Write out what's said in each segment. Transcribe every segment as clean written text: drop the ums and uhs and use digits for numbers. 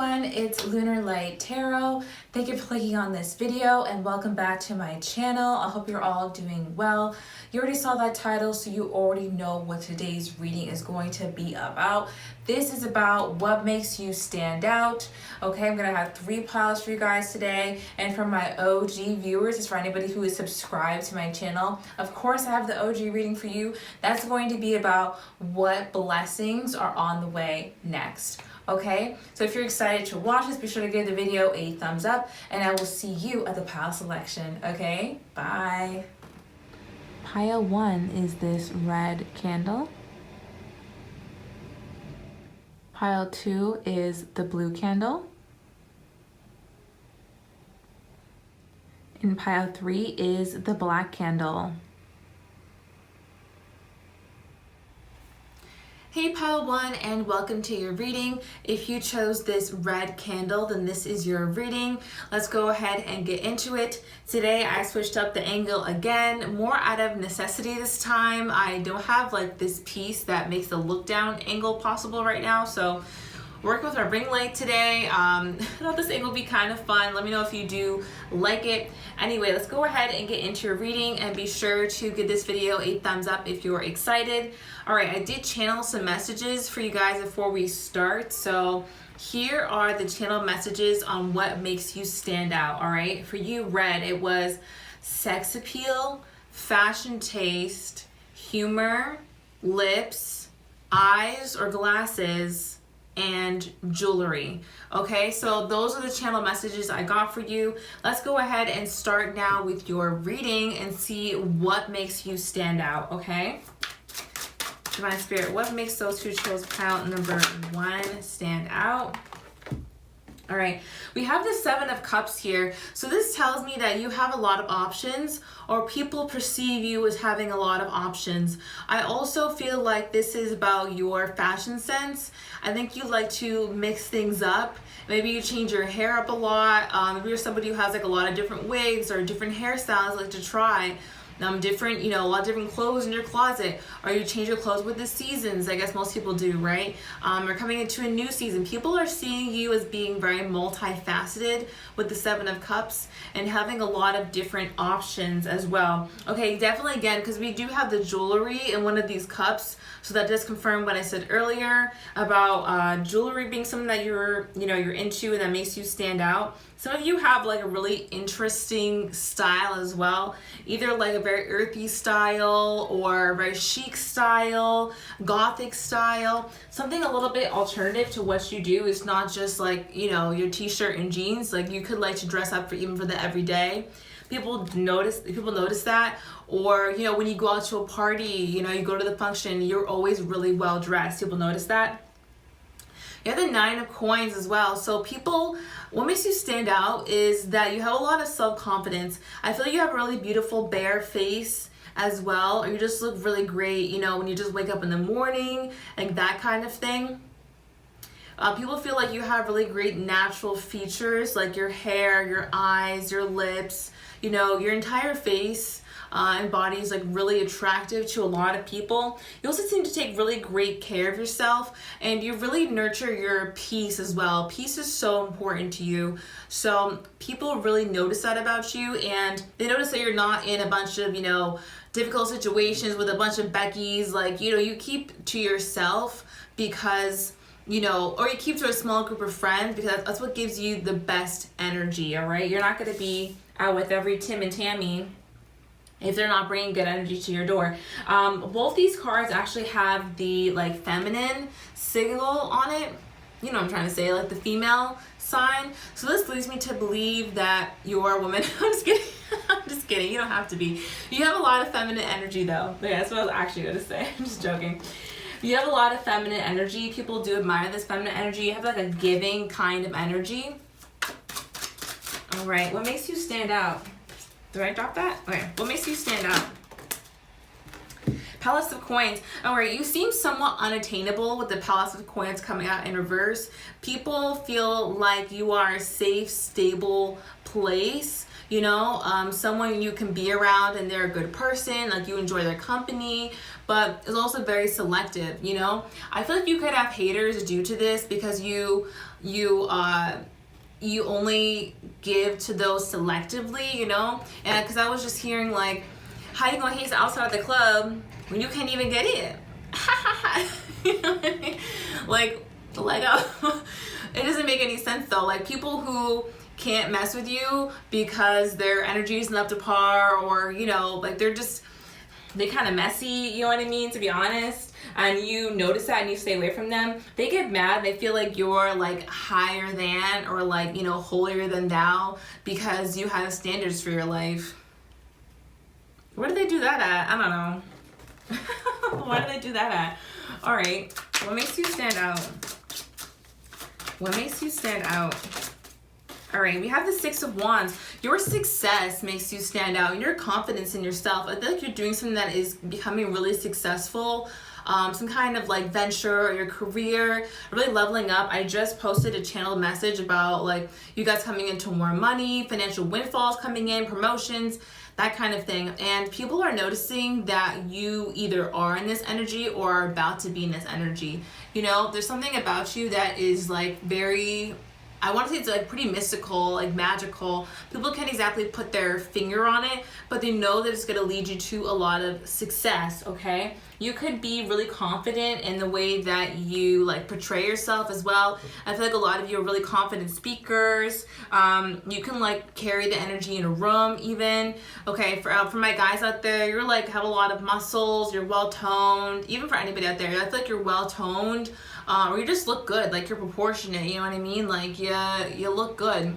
everyone, it's Lunar Light Tarot. Thank you for clicking on this video and welcome back to my channel. I hope you're all doing well. You already saw that title, so you already know what today's reading is going to be about. This is about what makes you stand out. Okay, I'm gonna have 3 piles for you guys today, and for my OG viewers, it's for anybody who is subscribed to my channel. Of course, I have the OG reading for you. That's going to be about what blessings are on the way next. Okay, so if you're excited to watch this, be sure to give the video a thumbs up, and I will see you at the pile selection. Okay, bye. Pile 1 is this red candle. Pile 2 is the blue candle. And pile 3 is the black candle. Hey pile 1, and welcome to your reading. If you chose this red candle, then this is your reading. Let's go ahead and get into it. Today I switched up the angle again, more out of necessity this time. I don't have like this piece that makes the look down angle possible right now, so working with our ring light today. I thought this angle would be kind of fun. Let me know if you do like it. Anyway, let's go ahead and get into your reading, and be sure to give this video a thumbs up if you're excited. All right, I did channel some messages for you guys before we start. So here are the channel messages on what makes you stand out. All right, for you, red, it was sex appeal, fashion taste, humor, lips, eyes or glasses, and jewelry. Okay, so those are the channel messages I got for you. Let's go ahead and start now with your reading and see what makes you stand out. Okay, Divine Spirit, what makes those who chose pile number 1 stand out? All right, we have the 7 of Cups here. So this tells me that you have a lot of options, or people perceive you as having a lot of options. I also feel like this is about your fashion sense. I think you like to mix things up. Maybe you change your hair up a lot. Maybe you're somebody who has like a lot of different wigs or different hairstyles like to try. Different, a lot of different clothes in your closet, or you change your clothes with the seasons. I guess most people do, right? Or coming into a new season. People are seeing you as being very multifaceted with the 7 of Cups and having a lot of different options as well. Okay, definitely again, because we do have the jewelry in one of these cups, so that does confirm what I said earlier about jewelry being something that you're into and that makes you stand out. Some of you have like a really interesting style as well, either like a very earthy style or a very chic style, gothic style, something a little bit alternative to what you do. It's not just like, your t-shirt and jeans. Like you could like to dress up even for the everyday. People notice that. Or, when you go out to a party, you go to the function, you're always really well dressed. People notice that. You have the 9 of Coins as well. So people, what makes you stand out is that you have a lot of self-confidence. I feel like you have a really beautiful bare face as well, or you just look really great, when you just wake up in the morning, like that kind of thing. People feel like you have really great natural features, like your hair, your eyes, your lips, your entire face. And body is like really attractive to a lot of people. You also seem to take really great care of yourself, and you really nurture your peace as well. Peace is so important to you. So people really notice that about you, and they notice that you're not in a bunch of, difficult situations with a bunch of Beckys. Like, you keep to yourself because, or you keep to a small group of friends because that's what gives you the best energy, all right? You're not going to be out with every Tim and Tammy if they're not bringing good energy to your door. Both these cards actually have the like feminine signal on it. You know what I'm trying to say, like the female sign. So this leads me to believe that you're a woman. I'm just kidding. I'm just kidding. You don't have to be. You have a lot of feminine energy though. Yeah, that's what I was actually going to say. I'm just joking. You have a lot of feminine energy. People do admire this feminine energy. You have like a giving kind of energy. All right, what makes you stand out? Did I drop that? Okay, what makes you stand out? Palace of Coins. All right, you seem somewhat unattainable with the Palace of Coins coming out in reverse. People feel like you are a safe, stable place. you know, someone you can be around and they're a good person, like you enjoy their company, but it's also very selective, you know. I feel like you could have haters due to this because you only give to those selectively, you know. And because I was just hearing like, how you gonna hate outside of the club when you can't even get in? You know what I mean? Like it doesn't make any sense though. Like people who can't mess with you because their energy isn't up to par, or you know, like they're kind of messy, you know what I mean, to be honest, and you notice that and you stay away from them, they get mad. They feel like you're like higher than, or like, you know, holier than thou because you have standards for your life. Where do they do that at? I don't know. Why do they do that at? All right, what makes you stand out? What makes you stand out? All right, we have the Six of Wands. Your success makes you stand out, and your confidence in yourself. I feel like you're doing something that is becoming really successful. Some kind of like venture or your career, really leveling up. I just posted a channel message about like you guys coming into more money, financial windfalls coming in, promotions, that kind of thing. And people are noticing that you either are in this energy or are about to be in this energy. You know, there's something about you that is like very, I want to say it's like pretty mystical, like magical. People can't exactly put their finger on it, but they know that it's going to lead you to a lot of success, okay? You could be really confident in the way that you like portray yourself as well. I feel like a lot of you are really confident speakers. You can like carry the energy in a room even. Okay, for my guys out there, you're like have a lot of muscles, you're well toned. Even for anybody out there, I feel like you're well toned. Or you just look good, like you're proportionate, you know what I mean? Like you look good.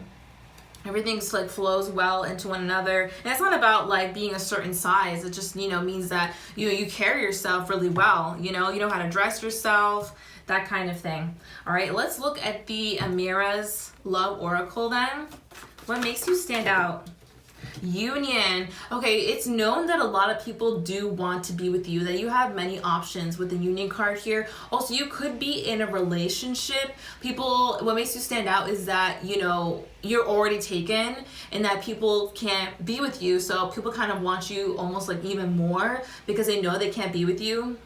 Everything's like flows well into one another. And it's not about like being a certain size. It just, you know, means that you carry yourself really well. You know how to dress yourself, that kind of thing. All right, let's look at the Amira's Love Oracle then. What makes you stand out? Union. Okay, it's known that a lot of people do want to be with you, that you have many options with the Union card here. Also, you could be in a relationship. What makes you stand out is that, you know, you're already taken and that people can't be with you. So people kind of want you almost like even more because they know they can't be with you.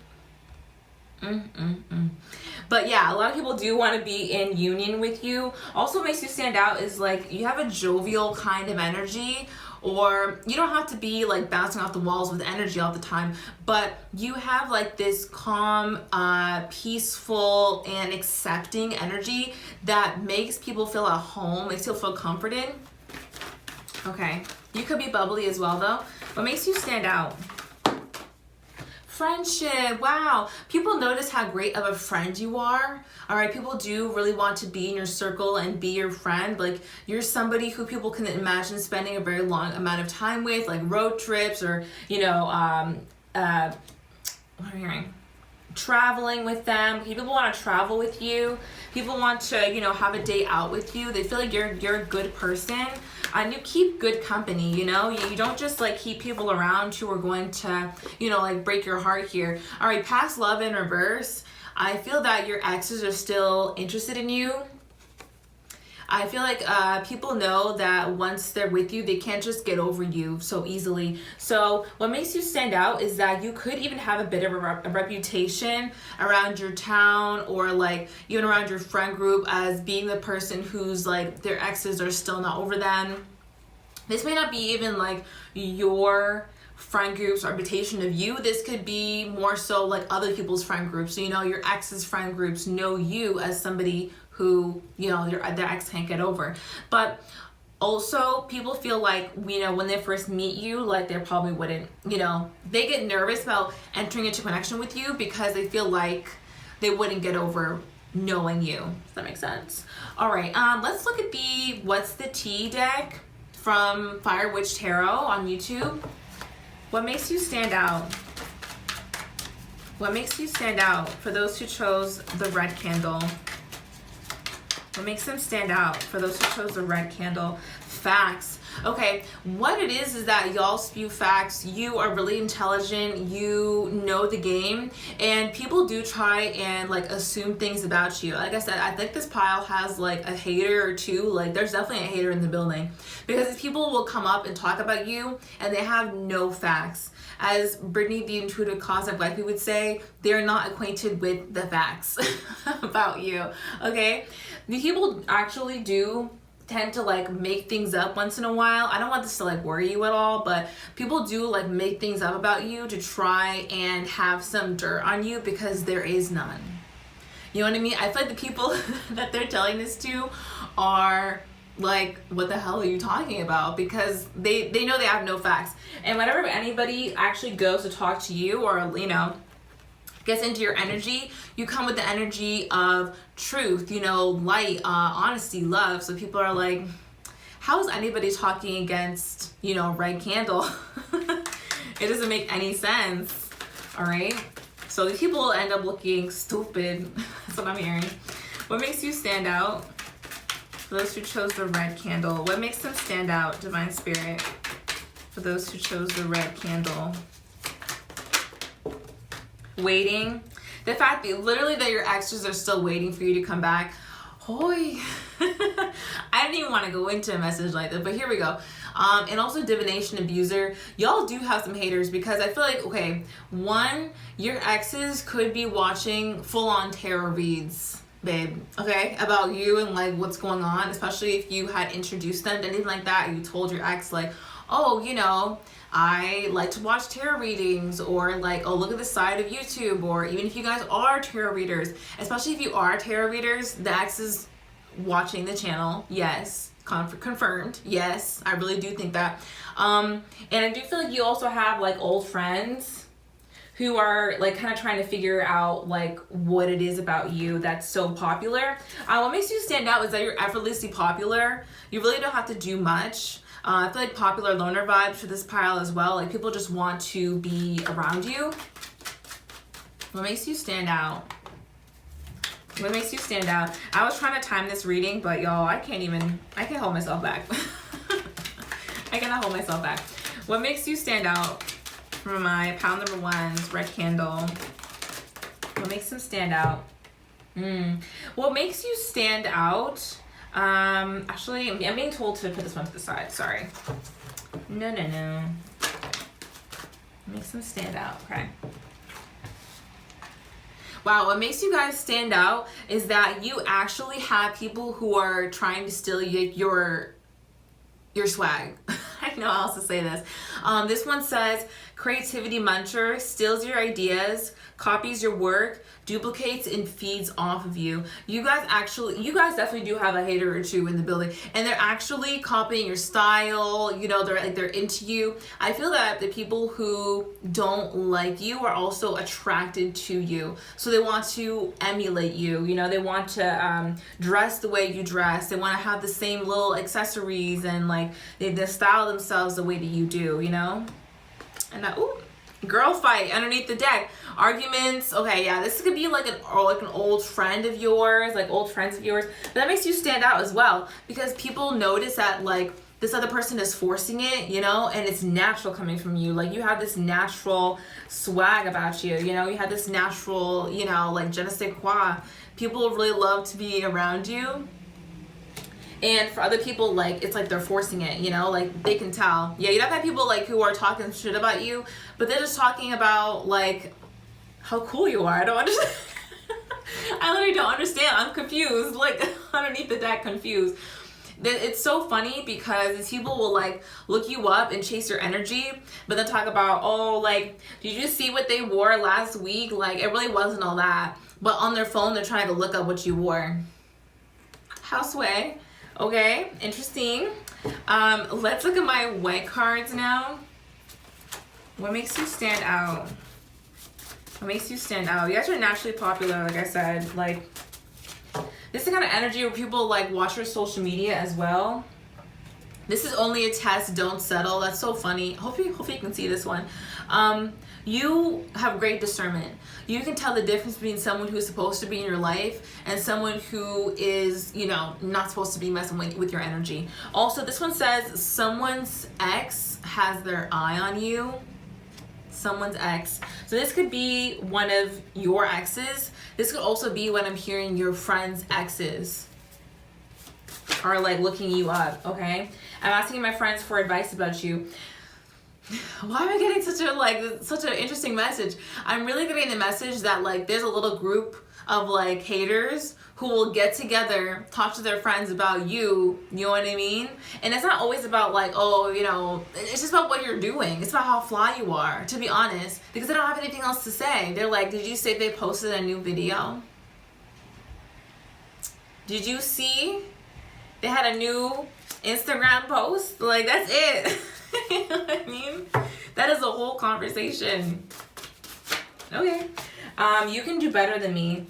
But yeah, a lot of people do want to be in union with you. Also, what makes you stand out is like you have a jovial kind of energy, or you don't have to be like bouncing off the walls with energy all the time, but you have like this calm, peaceful and accepting energy that makes people feel at home, makes people feel comforted. Okay, you could be bubbly as well though. What makes you stand out? Friendship. Wow. People notice how great of a friend you are. All right. People do really want to be in your circle and be your friend. Like you're somebody who people can imagine spending a very long amount of time with, like road trips, or, you know, what am I hearing? Traveling with them. People want to travel with you. People want to, you know, have a day out with you. They feel like you're a good person. And you keep good company, you know? You don't just like keep people around who are going to, you know, like break your heart here. All right, past love in reverse. I feel that your exes are still interested in you. I feel like people know that once they're with you, they can't just get over you so easily. So what makes you stand out is that you could even have a bit of a reputation around your town, or like even around your friend group, as being the person who's like their exes are still not over them. This may not be even like your friend group's reputation of you. This could be more so like other people's friend groups. So, you know, your ex's friend groups know you as somebody who, you know, their ex can't get over. But also people feel like, you know, when they first meet you, like they probably wouldn't, you know, they get nervous about entering into connection with you because they feel like they wouldn't get over knowing you. Does that make sense? All right, let's look at the What's the Tea deck from Fire Witch Tarot on YouTube. What makes you stand out? What makes you stand out for those who chose the red candle? What makes them stand out for those who chose the red candle? Facts. Okay, what it is that y'all spew facts. You are really intelligent. You know the game, and people do try and like assume things about you. Like I said, I think this pile has like a hater or two. Like there's definitely a hater in the building, because people will come up and talk about you and they have no facts. As Brittany the Intuitive Cosmic Wifey would say, they're not acquainted with the facts about you. Okay, the people actually do tend to like make things up once in a while. I don't want this to like worry you at all, but people do like make things up about you to try and have some dirt on you, because there is none. You know what I mean? I feel like the people that they're telling this to are like, what the hell are you talking about? Because they know they have no facts. And whenever anybody actually goes to talk to you, or you know, gets into your energy, you come with the energy of truth, you know, light, honesty, love. So people are like, how is anybody talking against, you know, red candle? It doesn't make any sense. All right, so these people will end up looking stupid. That's what I'm hearing. What makes you stand out? For those who chose the red candle, what makes them stand out, Divine Spirit? For those who chose the red candle. Waiting. The fact that literally that your exes are still waiting for you to come back. Hoy. I didn't even want to go into a message like that, but here we go. And also divination abuser. Y'all do have some haters, because I feel like, okay, one, your exes could be watching full-on tarot reads, babe, okay, about you and like what's going on, especially if you had introduced them to anything like that. You told your ex like, oh, you know, I like to watch tarot readings, or like, oh, look at the side of YouTube, or even if you guys are tarot readers, especially if you are tarot readers, the ex is watching the channel. Yes, confirmed. Yes, I really do think that. And I do feel like you also have like old friends who are like kind of trying to figure out like what it is about you that's so popular. What makes you stand out is that you're effortlessly popular. You really don't have to do much. I feel like popular loner vibes for this pile as well. Like people just want to be around you. What makes you stand out? What makes you stand out? I was trying to time this reading, but y'all, I can't hold myself back. I cannot hold myself back. What makes you stand out for my pile number ones, red candle? What makes them stand out? What makes you stand out? Actually, I'm being told to put this one to the side. Sorry. No. Makes them stand out. Okay. Wow, what makes you guys stand out is that you actually have people who are trying to steal your swag. I don't know how else to say this. This one says, creativity muncher, steals your ideas, copies your work, duplicates and feeds off of you. You guys definitely do have a hater or two in the building, and they're actually copying your style. You know, they're into you. I feel that the people who don't like you are also attracted to you, so they want to emulate you. You know, they want to dress the way you dress. They want to have the same little accessories, and like they style themselves the way that you do. You know, and girl fight underneath the deck. Arguments. Okay, yeah, this could be like an old friend of yours, like old friends of yours. But that makes you stand out as well, because people notice that like this other person is forcing it, you know, and it's natural coming from you. Like you have this natural swag about you, you know, you have this natural, you know, like je ne sais quoi. People really love to be around you. And for other people, like, it's like they're forcing it, you know, like they can tell. Yeah, you don't have people like who are talking shit about you, but they're just talking about like how cool you are. I don't understand. I literally don't understand. I'm confused, like underneath the deck, confused. It's so funny because these people will like look you up and chase your energy, but then talk about, oh, like, did you see what they wore last week? Like, it really wasn't all that. But on their phone, they're trying to look up what you wore. Houseway. Okay, interesting. Let's look at my white cards now. What makes you stand out? What makes you stand out? You guys are naturally popular, like I said. Like, this is the kind of energy where people like watch your social media as well. This is only a test, don't settle. That's so funny. Hopefully you can see this one. You have great discernment. You can tell the difference between someone who's supposed to be in your life and someone who is, you know, not supposed to be messing with your energy. Also, this one says someone's ex has their eye on you. Someone's ex. So this could be one of your exes. This could also be when I'm hearing your friend's exes are like looking you up, okay? I'm asking my friends for advice about you. Why am I getting such an interesting message? I'm really getting the message that like there's a little group of like haters who will get together, talk to their friends about you know what I mean? And it's not always about like, oh, you know, it's just about what you're doing. It's about how fly you are, to be honest, because they don't have anything else to say. They're like, did you say they posted a new video? Did you see they had a new Instagram post? Like, that's it. You know what I mean? That is a whole conversation. Okay. You can do better than me.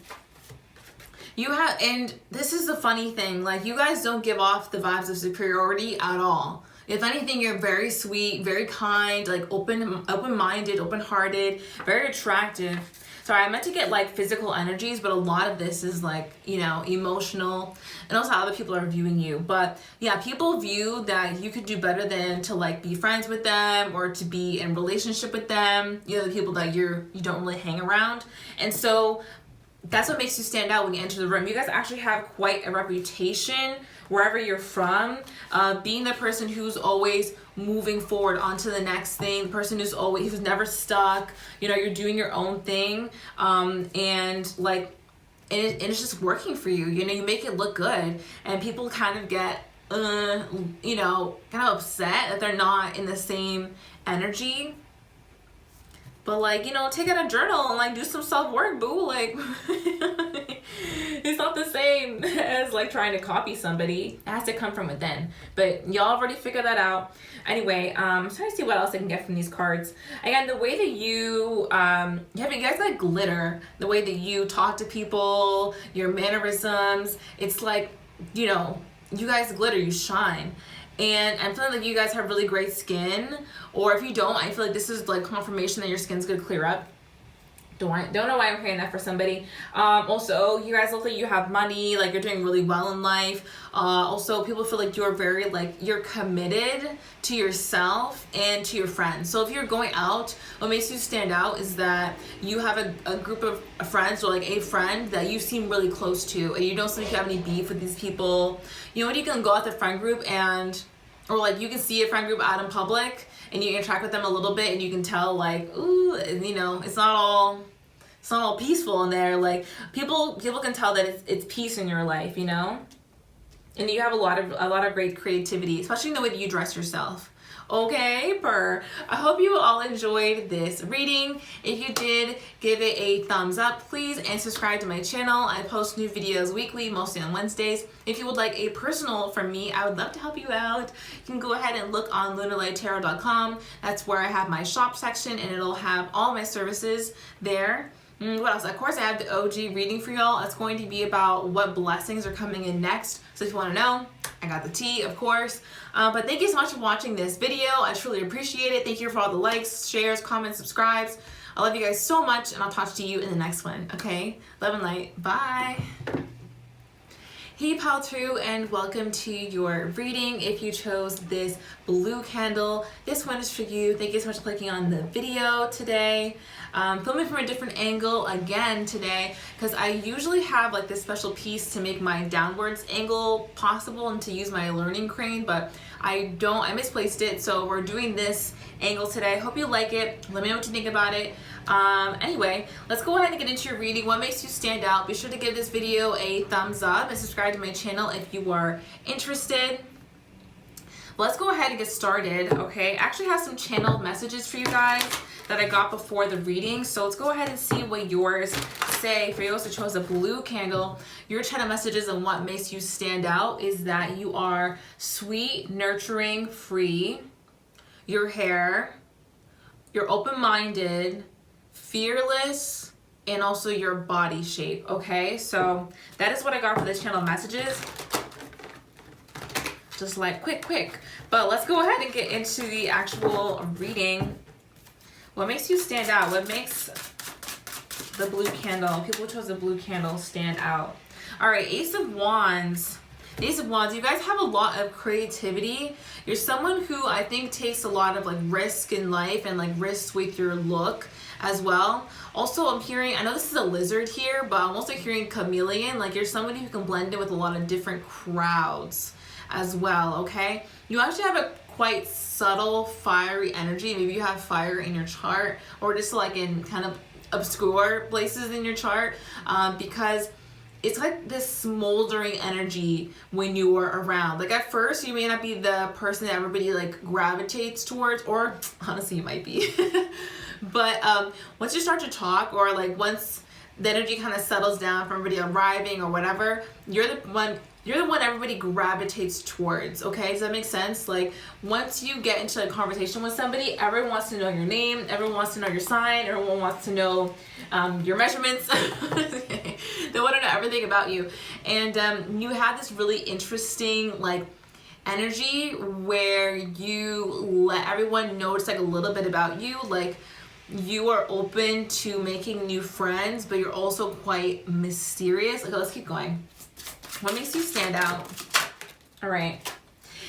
You have, and this is the funny thing, like you guys don't give off the vibes of superiority at all. If anything, you're very sweet, very kind, like open-minded, open-hearted, very attractive. Sorry, I meant to get like physical energies, but a lot of this is like, you know, emotional and also how other people are viewing you. But yeah, people view that you could do better than to like be friends with them or to be in relationship with them. You know, the people that you don't really hang around. And so that's what makes you stand out when you enter the room. You guys actually have quite a reputation wherever you're from, being the person who's always moving forward onto the next thing, the person who's never stuck. You know, you're doing your own thing, and like, and it's just working for you. You know, you make it look good, and people kind of get, you know, kind of upset that they're not in the same energy. But like, you know, take out a journal and like do some self-work, boo. Like, it's not the same as like trying to copy somebody. It has to come from within. But y'all already figured that out. Anyway, I'm trying to see what else I can get from these cards. Again, the way that you guys like glitter, the way that you talk to people, your mannerisms, it's like, you know, you guys glitter, you shine. And I'm feeling like you guys have really great skin, or if you don't, I feel like this is like confirmation that your skin's gonna clear up. Don't know why I'm hearing that for somebody. Also, you guys look like you have money, like you're doing really well in life. Also, people feel like you're very, like, you're committed to yourself and to your friends. So if you're going out, what makes you stand out is that you have a group of friends, or like a friend that you seem really close to, and you don't seem like you have any beef with these people. You know what, you can go out the friend group and, or like you can see a friend group out in public and you interact with them a little bit and you can tell like, ooh, you know, it's not all peaceful in there. Like people can tell that it's peace in your life, you know? And you have a lot of great creativity, especially in the way that you dress yourself. Okay, I hope you all enjoyed this reading. If you did, give it a thumbs up, please, and subscribe to my channel. I post new videos weekly, mostly on Wednesdays. If you would like a personal from me, I would love to help you out. You can go ahead and look on lunarlighttarot.com. That's where I have my shop section, and it'll have all my services there. What else? Of course, I have the OG reading for y'all. It's going to be about what blessings are coming in next. So if you want to know, I got the tea, of course. But thank you so much for watching this video. I truly appreciate it. Thank you for all the likes, shares, comments, subscribes. I love you guys so much, and I'll talk to you in the next one. Okay? Love and light. Bye. Hey pal true, and welcome to your reading. If you chose this blue candle, this one is for you. Thank you so much for clicking on the video today. Filming from a different angle again today, because I usually have like this special piece to make my downwards angle possible and to use my learning crane, but I misplaced it, so we're doing this angle today. Hope you like it. Let me know what you think about it. Anyway, let's go ahead and get into your reading. What makes you stand out? Be sure to give this video a thumbs up and subscribe to my channel if you are interested. Let's go ahead and get started, okay? I actually have some channeled messages for you guys that I got before the reading, so let's go ahead and see what yours say. For those who chose a blue candle, your channel messages and what makes you stand out is that you are sweet, nurturing, free, your hair, you're open-minded, fearless, and also your body shape, okay? So that is what I got for this channel messages. just like quick. But let's go ahead and get into the actual reading. What makes you stand out? What makes the blue candle, people who chose the blue candle, stand out? All right, Ace of Wands. Ace of Wands, you guys have a lot of creativity. You're someone who I think takes a lot of like risk in life and like risks with your look as well. Also, I'm hearing, I know this is a lizard here, but I'm also hearing chameleon. Like you're somebody who can blend in with a lot of different crowds as well, okay? You actually have a quite subtle fiery energy. Maybe you have fire in your chart, or just like in kind of obscure places in your chart, because it's like this smoldering energy when you are around. Like at first you may not be the person that everybody like gravitates towards, or honestly you might be. But once you start to talk, or like once the energy kind of settles down from everybody arriving or whatever, you're the one everybody gravitates towards, okay? Does that make sense? Like once you get into a conversation with somebody, everyone wants to know your name, everyone wants to know your sign, everyone wants to know your measurements. They want to know everything about you. And you have this really interesting like energy where you let everyone know just like a little bit about you. Like you are open to making new friends, but you're also quite mysterious. Okay, let's keep going. What makes you stand out? All right.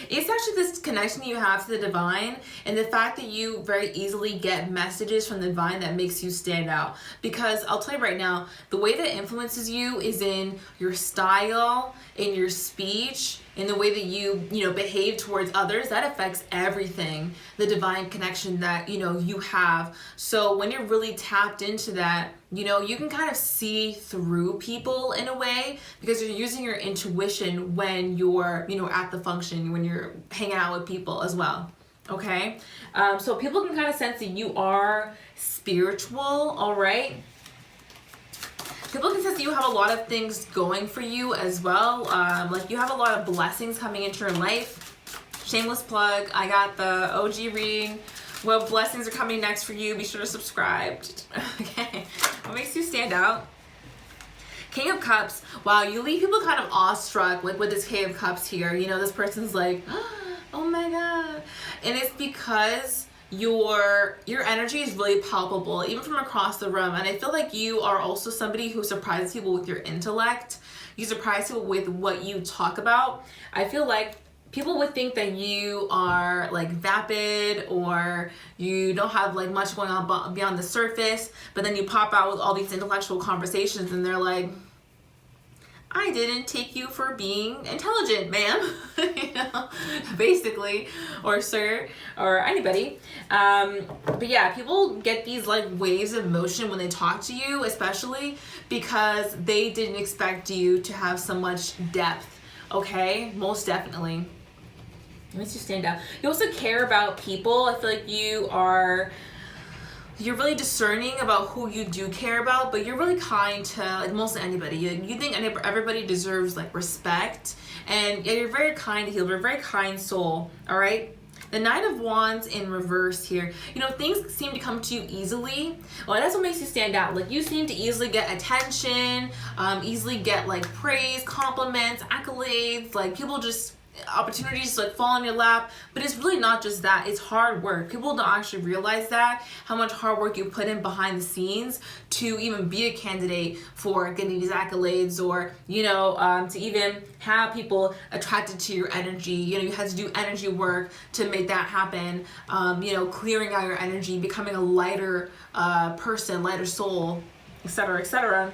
It's actually this connection you have to the divine, and the fact that you very easily get messages from the divine that makes you stand out. Because I'll tell you right now, the way that influences you is in your style, in your speech, in the way that you behave towards others. That affects everything, the divine connection that you have. So when you're really tapped into that, you can kind of see through people in a way, because you're using your intuition when you're at the function, when you're hanging out with people as well. Okay, so people can kind of sense that you are spiritual. All right, people can sense that you have a lot of things going for you as well. Like you have a lot of blessings coming into your life. Shameless plug, I got the OG reading. What blessings are coming next for you? Be sure to subscribe. Okay, what makes you stand out? King of Cups. Wow, you leave people kind of awestruck like with this King of Cups here. This person's like, oh my God. And it's because your energy is really palpable, even from across the room. And I feel like you are also somebody who surprises people with your intellect. You surprise people with what you talk about. I feel like people would think that you are like vapid, or you don't have like much going on beyond the surface, but then you pop out with all these intellectual conversations and they're like, I didn't take you for being intelligent, ma'am. Basically, or sir, or anybody. But yeah, people get these like waves of emotion when they talk to you, especially because they didn't expect you to have so much depth. Okay, most definitely. It makes you stand out. You also care about people. I feel like you're really discerning about who you do care about, but you're really kind to like most anybody. You think everybody deserves like respect, and you're very kind to people. You're a very kind soul. All right. The Knight of Wands in reverse here. Things seem to come to you easily. Well, that's what makes you stand out. Like you seem to easily get attention, easily get like praise, compliments, accolades. Like people just opportunities like fall in your lap. But it's really not just that, it's hard work. People don't actually realize that, how much hard work you put in behind the scenes to even be a candidate for getting these accolades, or to even have people attracted to your energy. You had to do energy work to make that happen. Clearing out your energy, becoming a lighter person, lighter soul, etc., etc.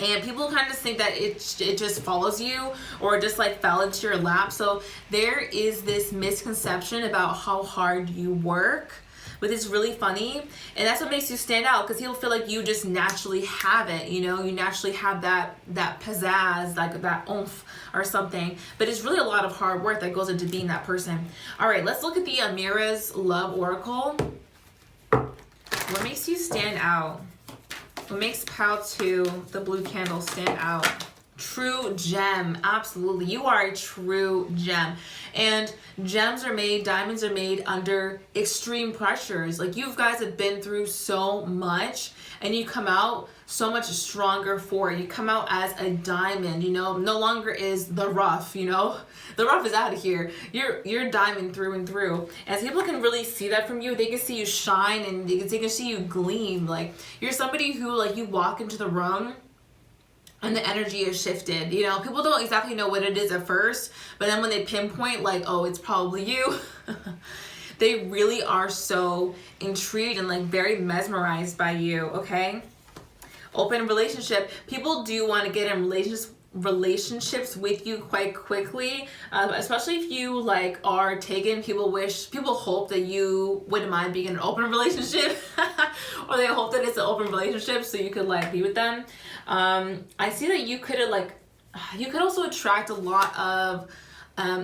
And people kind of just think that it just follows you, or just like fell into your lap. So there is this misconception about how hard you work, but it's really funny. And that's what makes you stand out, because people feel like you just naturally have it. You naturally have that pizzazz, like that oomph or something. But it's really a lot of hard work that goes into being that person. All right, let's look at the Amira's Love Oracle. What makes you stand out? What makes Pile 2, the blue candle, stand out True gem. Absolutely. You are a true gem. And gems are made, diamonds are made under extreme pressures. Like, you guys have been through so much and you come out so much stronger for it. You come out as a diamond, you know, no longer is the rough, you know. The rough is out of here. You're diamond through and through. As people can really see that from you, they can see you shine and they can see you gleam. Like, you're somebody who, like, you walk into the room and the energy is shifted. You know, people don't exactly know what it is at first, but then when they pinpoint, like, oh, it's probably you, they really are so intrigued and, like, very mesmerized by you, okay? Open relationship. People do want to get in relationships with you quite quickly, especially if you, like, are taken. People hope that you wouldn't mind being in an open relationship or they hope that it's an open relationship so you could, like, be with them. I see that you could also attract a lot of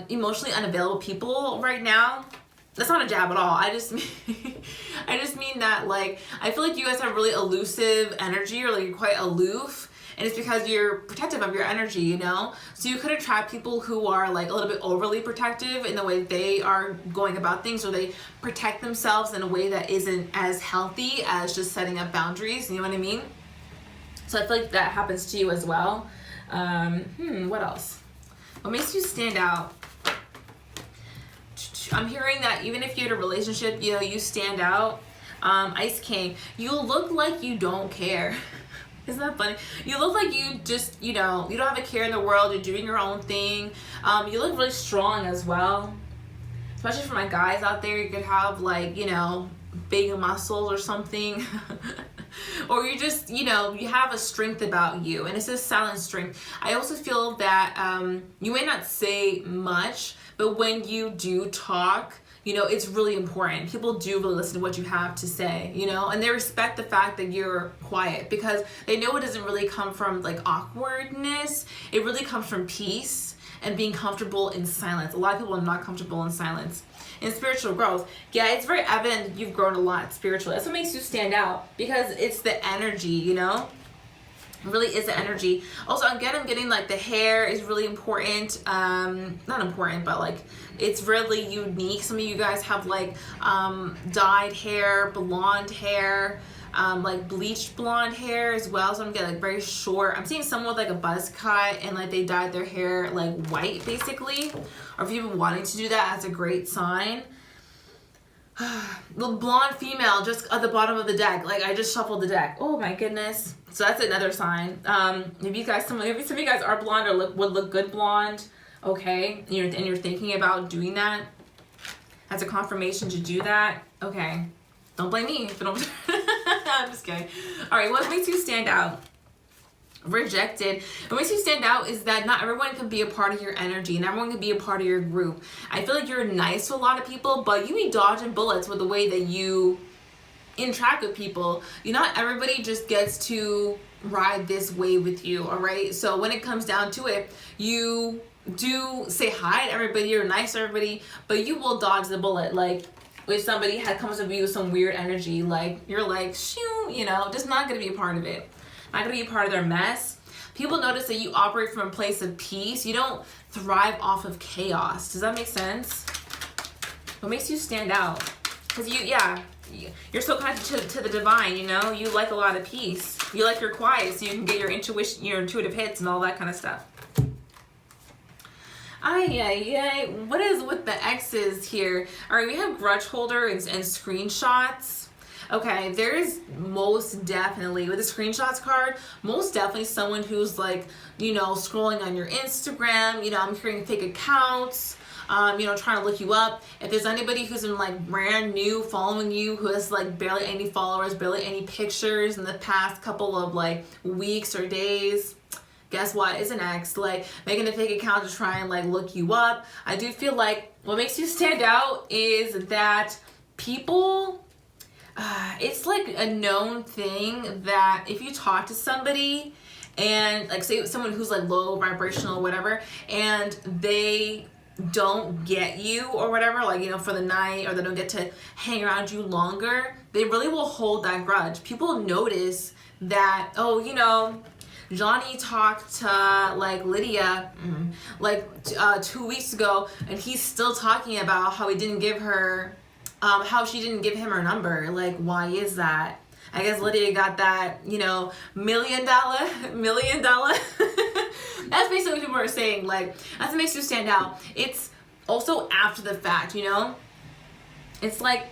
emotionally unavailable people right now. That's not a jab at all. I just mean that, like, I feel like you guys have really elusive energy, or, like, you're quite aloof. And it's because you're protective of your energy, you know? So you could attract people who are, like, a little bit overly protective in the way they are going about things, or they protect themselves in a way that isn't as healthy as just setting up boundaries, you know what I mean? So I feel like that happens to you as well. What else? What makes you stand out? I'm hearing that even if you're in a relationship, you know, you stand out. Ice King, you look like you don't care. Isn't that funny? You look like you just, you know, you don't have a care in the world. You're doing your own thing. You look really strong as well. Especially for my guys out there, you could have, like, you know, big muscles or something. Or you just, you know, you have a strength about you. And it's a silent strength. I also feel that you may not say much, but when you do talk, you know, it's really important. People do really listen to what you have to say, you know, and they respect the fact that you're quiet because they know it doesn't really come from, like, awkwardness. It really comes from peace and being comfortable in silence. A lot of people are not comfortable in silence. In spiritual growth, yeah, it's very evident you've grown a lot spiritually. That's what makes you stand out, because it's the energy, you know? It really is the energy. Also, I'm getting like the hair is really important. Not important, but, like, it's really unique. Some of you guys have, like, dyed hair, blonde hair, like bleached blonde hair as well. So I'm getting, like, very short. I'm seeing someone with, like, a buzz cut and, like, they dyed their hair, like, white basically. Or if you've been wanting to do that, that's a great sign. The blonde female just at the bottom of the deck. Like, I just shuffled the deck. Oh my goodness. So that's another sign. If you guys, some of you guys are blonde or would look good blonde, okay, and you're thinking about doing that, that's a confirmation to do that. Okay, don't blame me if you don't. I'm just kidding. All right, what makes you stand out? Rejected. What makes you stand out is that not everyone can be a part of your energy and everyone can be a part of your group. I feel like you're nice to a lot of people, but you be dodging bullets with the way that you interact with people. Not everybody just gets to ride this wave with you, all right? So when it comes down to it, you do say hi to everybody, you're nice to everybody, but you will dodge the bullet. Like, if somebody comes to you with some weird energy, like, you're like, shoo, you know, just not gonna be a part of it. Not gonna be a part of their mess. People notice that you operate from a place of peace. You don't thrive off of chaos. Does that make sense? What makes you stand out? Because you're so connected to the divine, you know? You like a lot of peace. You like your quiet so you can get your intuition, your intuitive hits and all that kind of stuff. What is with the X's here? All right, we have grudge holder and screenshots. Okay, there is most definitely, with the screenshots card, most definitely someone who's, like, you know, scrolling on your Instagram. You know, I'm hearing fake accounts, you know, trying to look you up. If there's anybody who's been, like, brand new following you, who has, like, barely any followers, barely any pictures in the past couple of, like, weeks or days, guess what? It's an X. Like, making a fake account to try and, like, look you up. I do feel like what makes you stand out is that people... it's like a known thing that if you talk to somebody and, like, say someone who's, like, low vibrational or whatever, and they don't get you or whatever, like, you know, for the night, or they don't get to hang around you longer, they really will hold that grudge. People notice that, oh, you know, Johnny talked to like Lydia like 2 weeks ago, and he's still talking about how he didn't give her, how she didn't give him her number. Like, why is that? I guess Lydia got that, you know, $1 million. That's basically what people are saying. Like, that's what makes you stand out. It's also after the fact, you know? It's like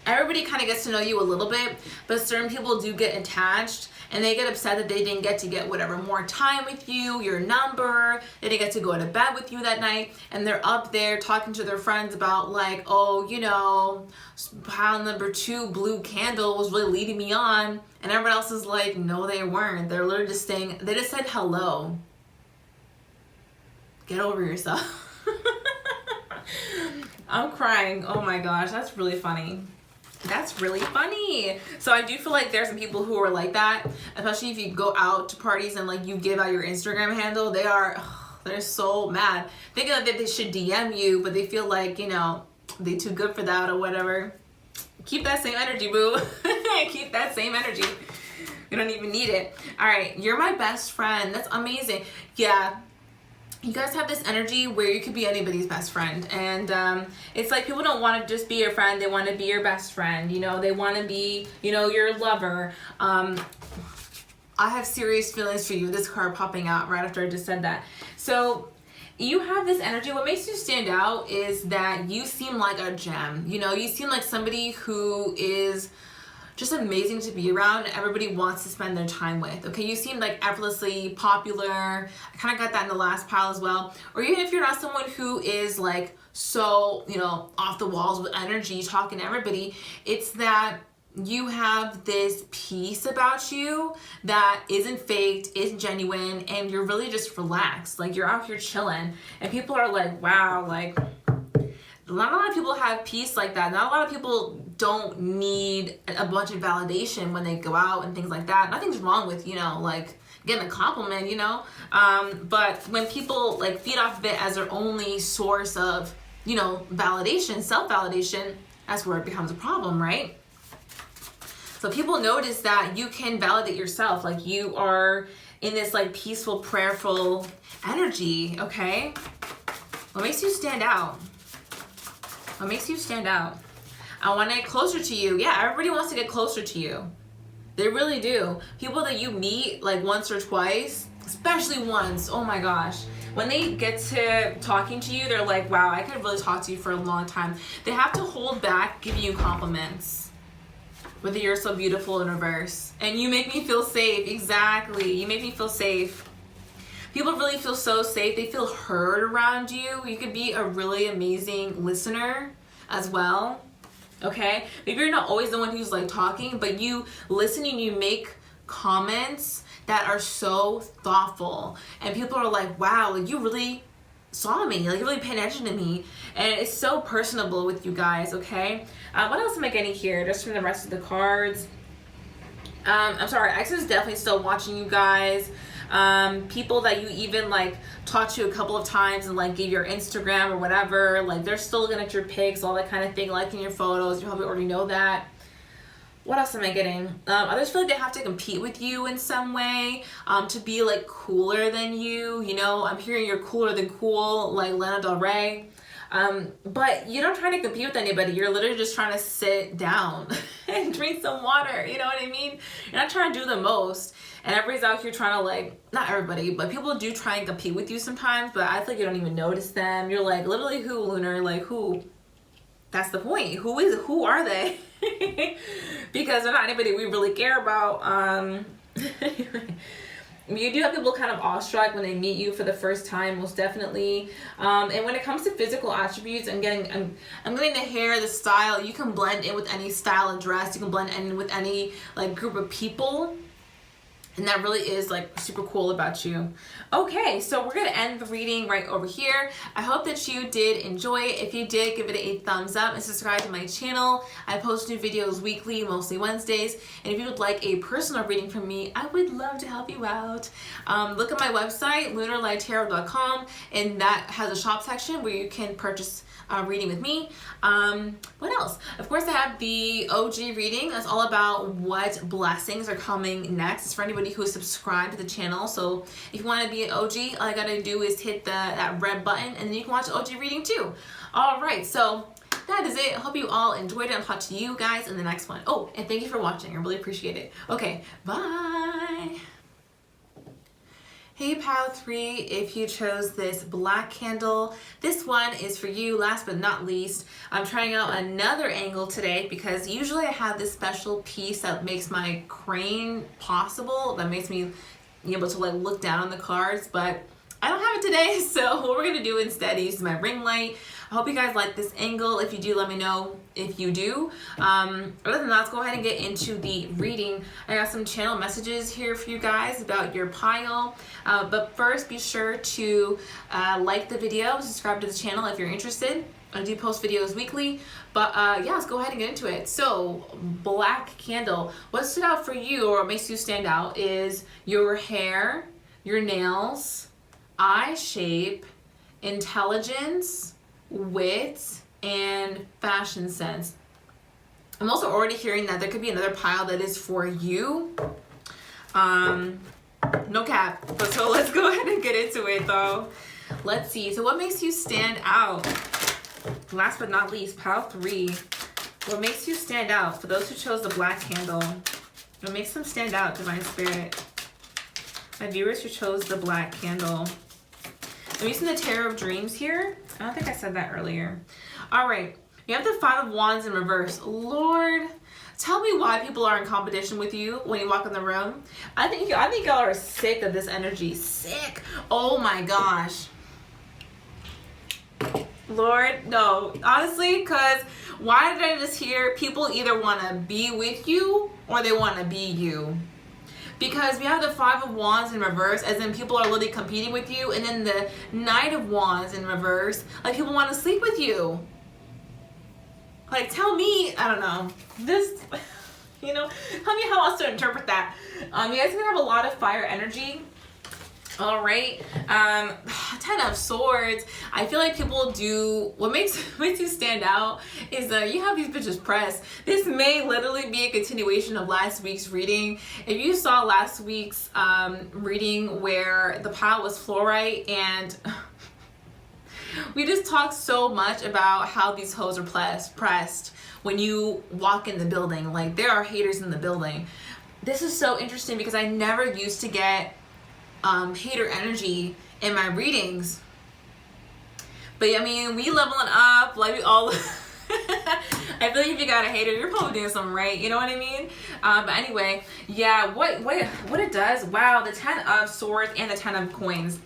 everybody kind of gets to know you a little bit, but certain people do get attached and they get upset that they didn't get to get whatever more time with you, your number, they didn't get to go to bed with you that night, and they're up there talking to their friends about like, oh, you know, pile number 2 blue candle was really leading me on, and everyone else is like, no, they weren't. They're literally just saying, they just said hello. Get over yourself. I'm crying. Oh my gosh, that's really funny. That's really funny. So I do feel like there's some people who are like that, especially if you go out to parties and like you give out your Instagram handle. They're so mad. They think that they should DM you, but they feel like, you know, they too good for that or whatever. Keep that same energy, boo. Keep that same energy. You don't even need it. All right, you're my best friend. That's amazing. Yeah. You guys have this energy where you could be anybody's best friend, and it's like people don't want to just be your friend, they want to be your best friend, you know, they want to be, you know, your lover. I have serious feelings for you. This card popping out right after I just said that. So you have this energy. What makes you stand out is that you seem like a gem, you know, you seem like somebody who is just amazing to be around. Everybody wants to spend their time with. Okay, you seem like effortlessly popular. I kind of got that in the last pile as well. Or even if you're not someone who is like so, you know, off the walls with energy, talking to everybody, it's that you have this peace about you that isn't faked, is genuine, and you're really just relaxed. Like, you're out here chilling, and people are like, wow, like, not a lot of people have peace like that. Not a lot of people don't need a bunch of validation when they go out and things like that. Nothing's wrong with, you know, like getting a compliment, you know. But when people like feed off of it as their only source of, you know, validation, self-validation, that's where it becomes a problem, right? So people notice that you can validate yourself. Like, you are in this like peaceful, prayerful energy, okay? What makes you stand out? What makes you stand out? I want to get closer to you. Yeah, everybody wants to get closer to you. They really do. People that you meet like once or twice, especially once, oh my gosh. When they get to talking to you, they're like, wow, I could really talk to you for a long time. They have to hold back giving you compliments. Whether you're so beautiful in reverse. And you make me feel safe. Exactly. You make me feel safe. People really feel so safe. They feel heard around you. You could be a really amazing listener as well. Okay? Maybe you're not always the one who's like talking, but you listen and you make comments that are so thoughtful. And people are like, wow, like you really saw me. Like, you really paid attention to me. And it's so personable with you guys, okay? What else am I getting here? Just from the rest of the cards. I'm sorry, X is definitely still watching you guys. People that you even like talked to a couple of times and like gave your Instagram or whatever, like they're still looking at your pics, all that kind of thing, liking your photos. You probably already know that. What else am I getting? Others feel like they have to compete with you in some way, to be like cooler than you. You know, I'm hearing you're cooler than cool, like Lana Del Rey. But you're not trying to compete with anybody. You're literally just trying to sit down and drink some water. You know what I mean? You're not trying to do the most. And everybody's out here trying to like, not everybody, but people do try and compete with you sometimes, but I feel like you don't even notice them. You're like, literally who, Lunar? Like who? That's the point. Who are they? Because they're not anybody we really care about. You do have people kind of awestruck when they meet you for the first time, most definitely. And when it comes to physical attributes, I'm getting the hair, the style. You can blend in with any style of dress. You can blend in with any like group of people. And that really is like super cool about you. Okay, so we're gonna end the reading right over here. I hope that you did enjoy it. If you did, give it a thumbs up and subscribe to my channel. I post new videos weekly, mostly Wednesdays. And if you would like a personal reading from me, I would love to help you out. Look at my website, lunarlighttarot.com, and that has a shop section where you can purchase reading with me. What else? Of course, I have the OG reading. That's all about what blessings are coming next. It's for anybody everybody who is subscribed to the channel. So if you want to be an OG, all I gotta do is hit that red button, and then you can watch the OG reading too. All right, so that is it. I hope you all enjoyed it. I'll talk to you guys in the next one. Oh, and thank you for watching. I really appreciate it. Okay, bye. Hey pile 3, if you chose this black candle, this one is for you. Last but not least, I'm trying out another angle today because usually I have this special piece that makes my crane possible, that makes me be able to like look down on the cards, but I don't have it today. So what we're gonna do instead is use my ring light. I hope you guys like this angle. If you do, let me know if you do. Other than that, let's go ahead and get into the reading. I got some channel messages here for you guys about your pile. But first, be sure to like the video, subscribe to the channel if you're interested. I do post videos weekly, but yeah, let's go ahead and get into it. So, black candle. What stood out for you, or what makes you stand out, is your hair, your nails, eye shape, intelligence, wit, and fashion sense. I'm also already hearing that there could be another pile that is for you. No cap. But so let's go ahead and get into it though. Let's see. So what makes you stand out? Last but not least, pile 3. What makes you stand out? For those who chose the black candle, what makes them stand out, Divine Spirit? My viewers who chose the black candle. I'm using the Tarot of Dreams here. I don't think I said that earlier. All right, you have the 5 of Wands in reverse. Lord, tell me why people are in competition with you when you walk in the room. I think y'all are sick of this energy. Sick. Oh my gosh. Lord, no. Honestly, because why did I just hear people either want to be with you or they want to be you? Because we have the 5 of Wands in reverse, as in people are literally competing with you, and then the Knight of Wands in reverse, like people want to sleep with you. Like, tell me, I don't know, this, you know, tell me how else to interpret that. You guys are gonna have a lot of fire energy. All right, 10 of Swords. I feel like people do, what makes you stand out is that you have these bitches pressed. This may literally be a continuation of last week's reading. If you saw last week's reading where the pile was fluorite, and we just talked so much about how these hoes are pressed when you walk in the building. Like, there are haters in the building. This is so interesting because I never used to get hater energy in my readings, but I mean, we leveling up, like we all I feel like if you got a hater, you're probably doing something right, you know what I mean? But anyway, yeah, what it does, wow, the 10 of Swords and the 10 of Coins,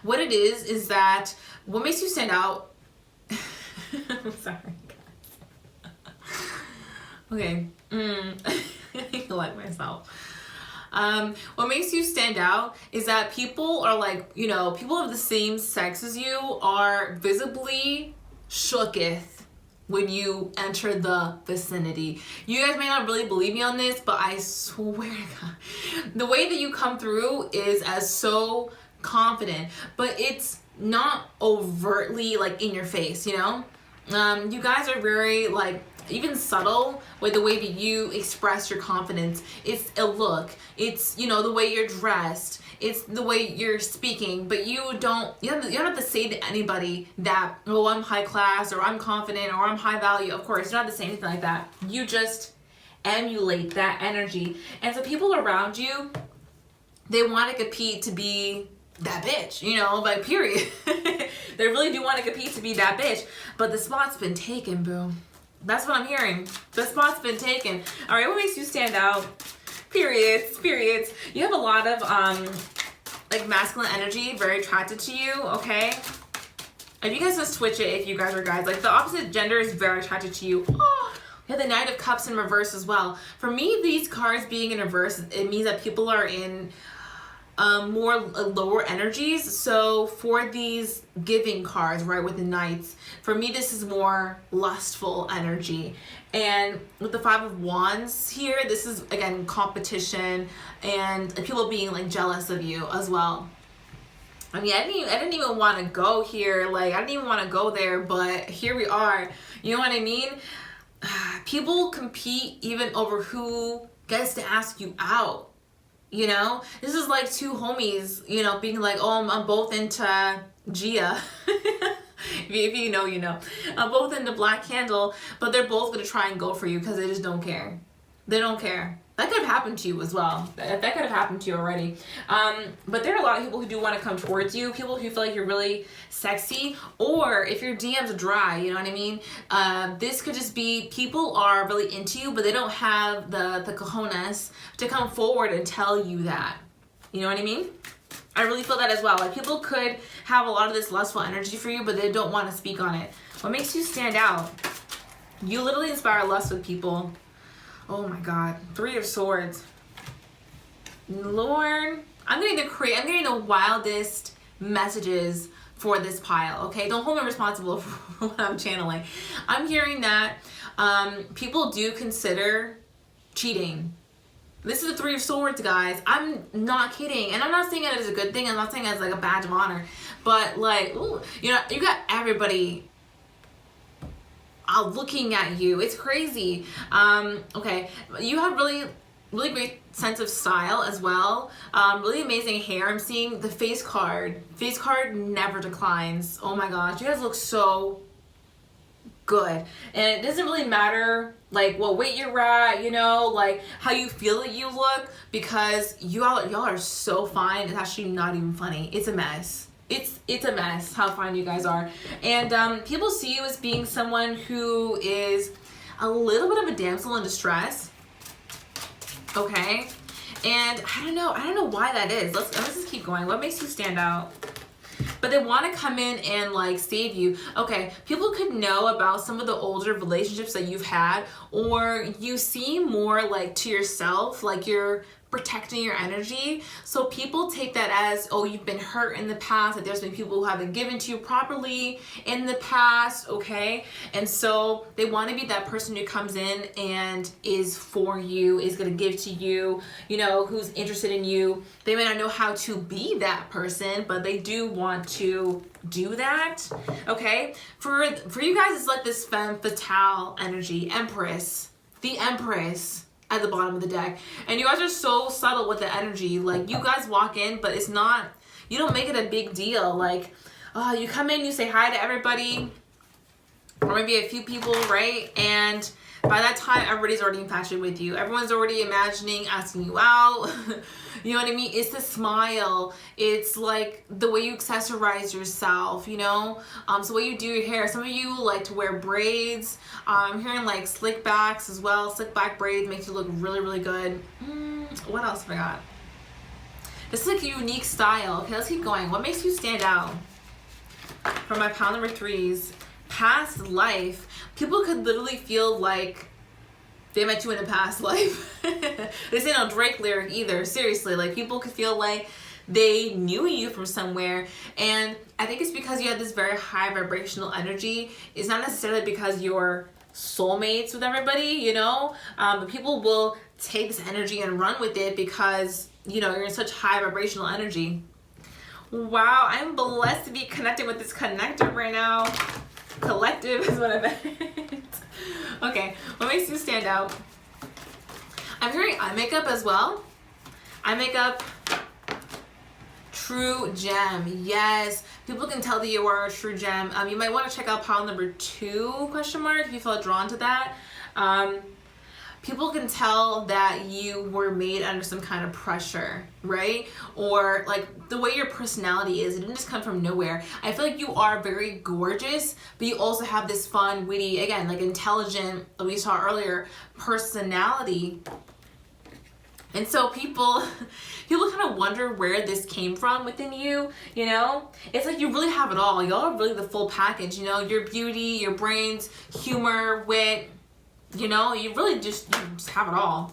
what it is that what makes you stand out I'm sorry guys. Okay, I like myself. What makes you stand out is that people are like, you know, people of the same sex as you are visibly shooketh when you enter the vicinity. You guys may not really believe me on this, but I swear to God, the way that you come through is as so confident, but it's not overtly like in your face, you know? You guys are very like, even subtle with the way that you express your confidence. It's a look, it's, you know, the way you're dressed, it's the way you're speaking, but you don't have to say to anybody that, oh, I'm high class, or I'm confident, or I'm high value. Of course, you don't have to say anything like that. You just emulate that energy. And so people around you, they want to compete to be that bitch, you know, like, period. They really do want to compete to be that bitch, but the spot's been taken, boo. That's what I'm hearing. The spot's been taken. All right, what makes you stand out? Periods. You have a lot of like masculine energy, very attracted to you, okay? If you guys just twitch it, if you guys are guys, like the opposite gender is very attracted to you. Oh, you have the Knight of Cups in reverse as well. For me, these cards being in reverse, it means that people are in more lower energies. So for these giving cards, right, with the Knights, for me this is more lustful energy. And with the 5 of Wands here, this is again competition and people being like jealous of you as well. I mean, I didn't even want to go here, like I didn't even want to go there, but here we are. You know what I mean? People compete even over who gets to ask you out. You know, this is like two homies, you know, being like, oh, I'm both into Gia. If you know, you know. I'm both into Black Candle, but they're both going to try and go for you because they just don't care. They don't care. That could have happened to you as well. That could have happened to you already. But there are a lot of people who do want to come towards you, people who feel like you're really sexy, or if your DM's dry, you know what I mean? This could just be people are really into you, but they don't have the cojones to come forward and tell you that. You know what I mean? I really feel that as well. Like, people could have a lot of this lustful energy for you, but they don't want to speak on it. What makes you stand out? You literally inspire lust with people. Oh my God. 3 of Swords. Lord, I'm getting the wildest messages for this pile, okay? Don't hold me responsible for what I'm channeling. I'm hearing that people do consider cheating. This is the 3 of Swords, guys. I'm not kidding. And I'm not saying it as a good thing. I'm not saying it as like a badge of honor. But like, ooh, you know, you got everybody looking at you. It's crazy. Okay. You have really great sense of style as well. Really amazing hair. I'm seeing the face card. Face card never declines. Oh my gosh. You guys look so good. And it doesn't really matter like what weight you're at, you know, like how you feel that you look, because y'all are so fine. It's actually not even funny. It's a mess. It's a mess how fine you guys are. And people see you as being someone who is a little bit of a damsel in distress. Okay? And I don't know why that is. Let's just keep going. What makes you stand out? But they want to come in and like save you. Okay, people could know about some of the older relationships that you've had, or you seem more like to yourself, like you're protecting your energy. So people take that as, oh, you've been hurt in the past, that there's been people who haven't given to you properly in the past, okay? And so they want to be that person who comes in and is for you, is going to give to you, you know, who's interested in you. They may not know how to be that person, but they do want to do that, okay? For you guys, it's like this femme fatale energy, Empress, the Empress at the bottom of the deck. And you guys are so subtle with the energy. Like, you guys walk in, but it's not, you don't make it a big deal. Like, you come in, you say hi to everybody, or maybe a few people, right? And by that time, everybody's already infatuated with you. Everyone's already imagining asking you out. You know what I mean? It's the smile. It's like the way you accessorize yourself, you know? So what you do your hair. Some of you like to wear braids. I'm hearing like slick backs as well. Slick back braids makes you look really, really good. What else have I got? This is like a unique style. Okay, let's keep going. What makes you stand out? For my pile number 3s, past life. People could literally feel like they met you in a past life. This ain't no Drake lyric either. Seriously, like, people could feel like they knew you from somewhere. And I think it's because you have this very high vibrational energy. It's not necessarily because you're soulmates with everybody, you know? But people will take this energy and run with it because, you know, you're in such high vibrational energy. Wow, I'm blessed to be connected with this connector right now. Collective is what I meant. Okay, what makes you stand out? I'm hearing eye makeup as well. Eye makeup, true gem. Yes, people can tell that you are a true gem. You might want to check out pile number 2, question mark, if you feel drawn to that. People can tell that you were made under some kind of pressure, right? Or like the way your personality is, it didn't just come from nowhere. I feel like you are very gorgeous, but you also have this fun, witty, again, like intelligent, that we saw earlier, personality. And so people kind of wonder where this came from within you, you know? It's like you really have it all. Y'all are really the full package, you know? Your beauty, your brains, humor, wit, you know, you just have it all.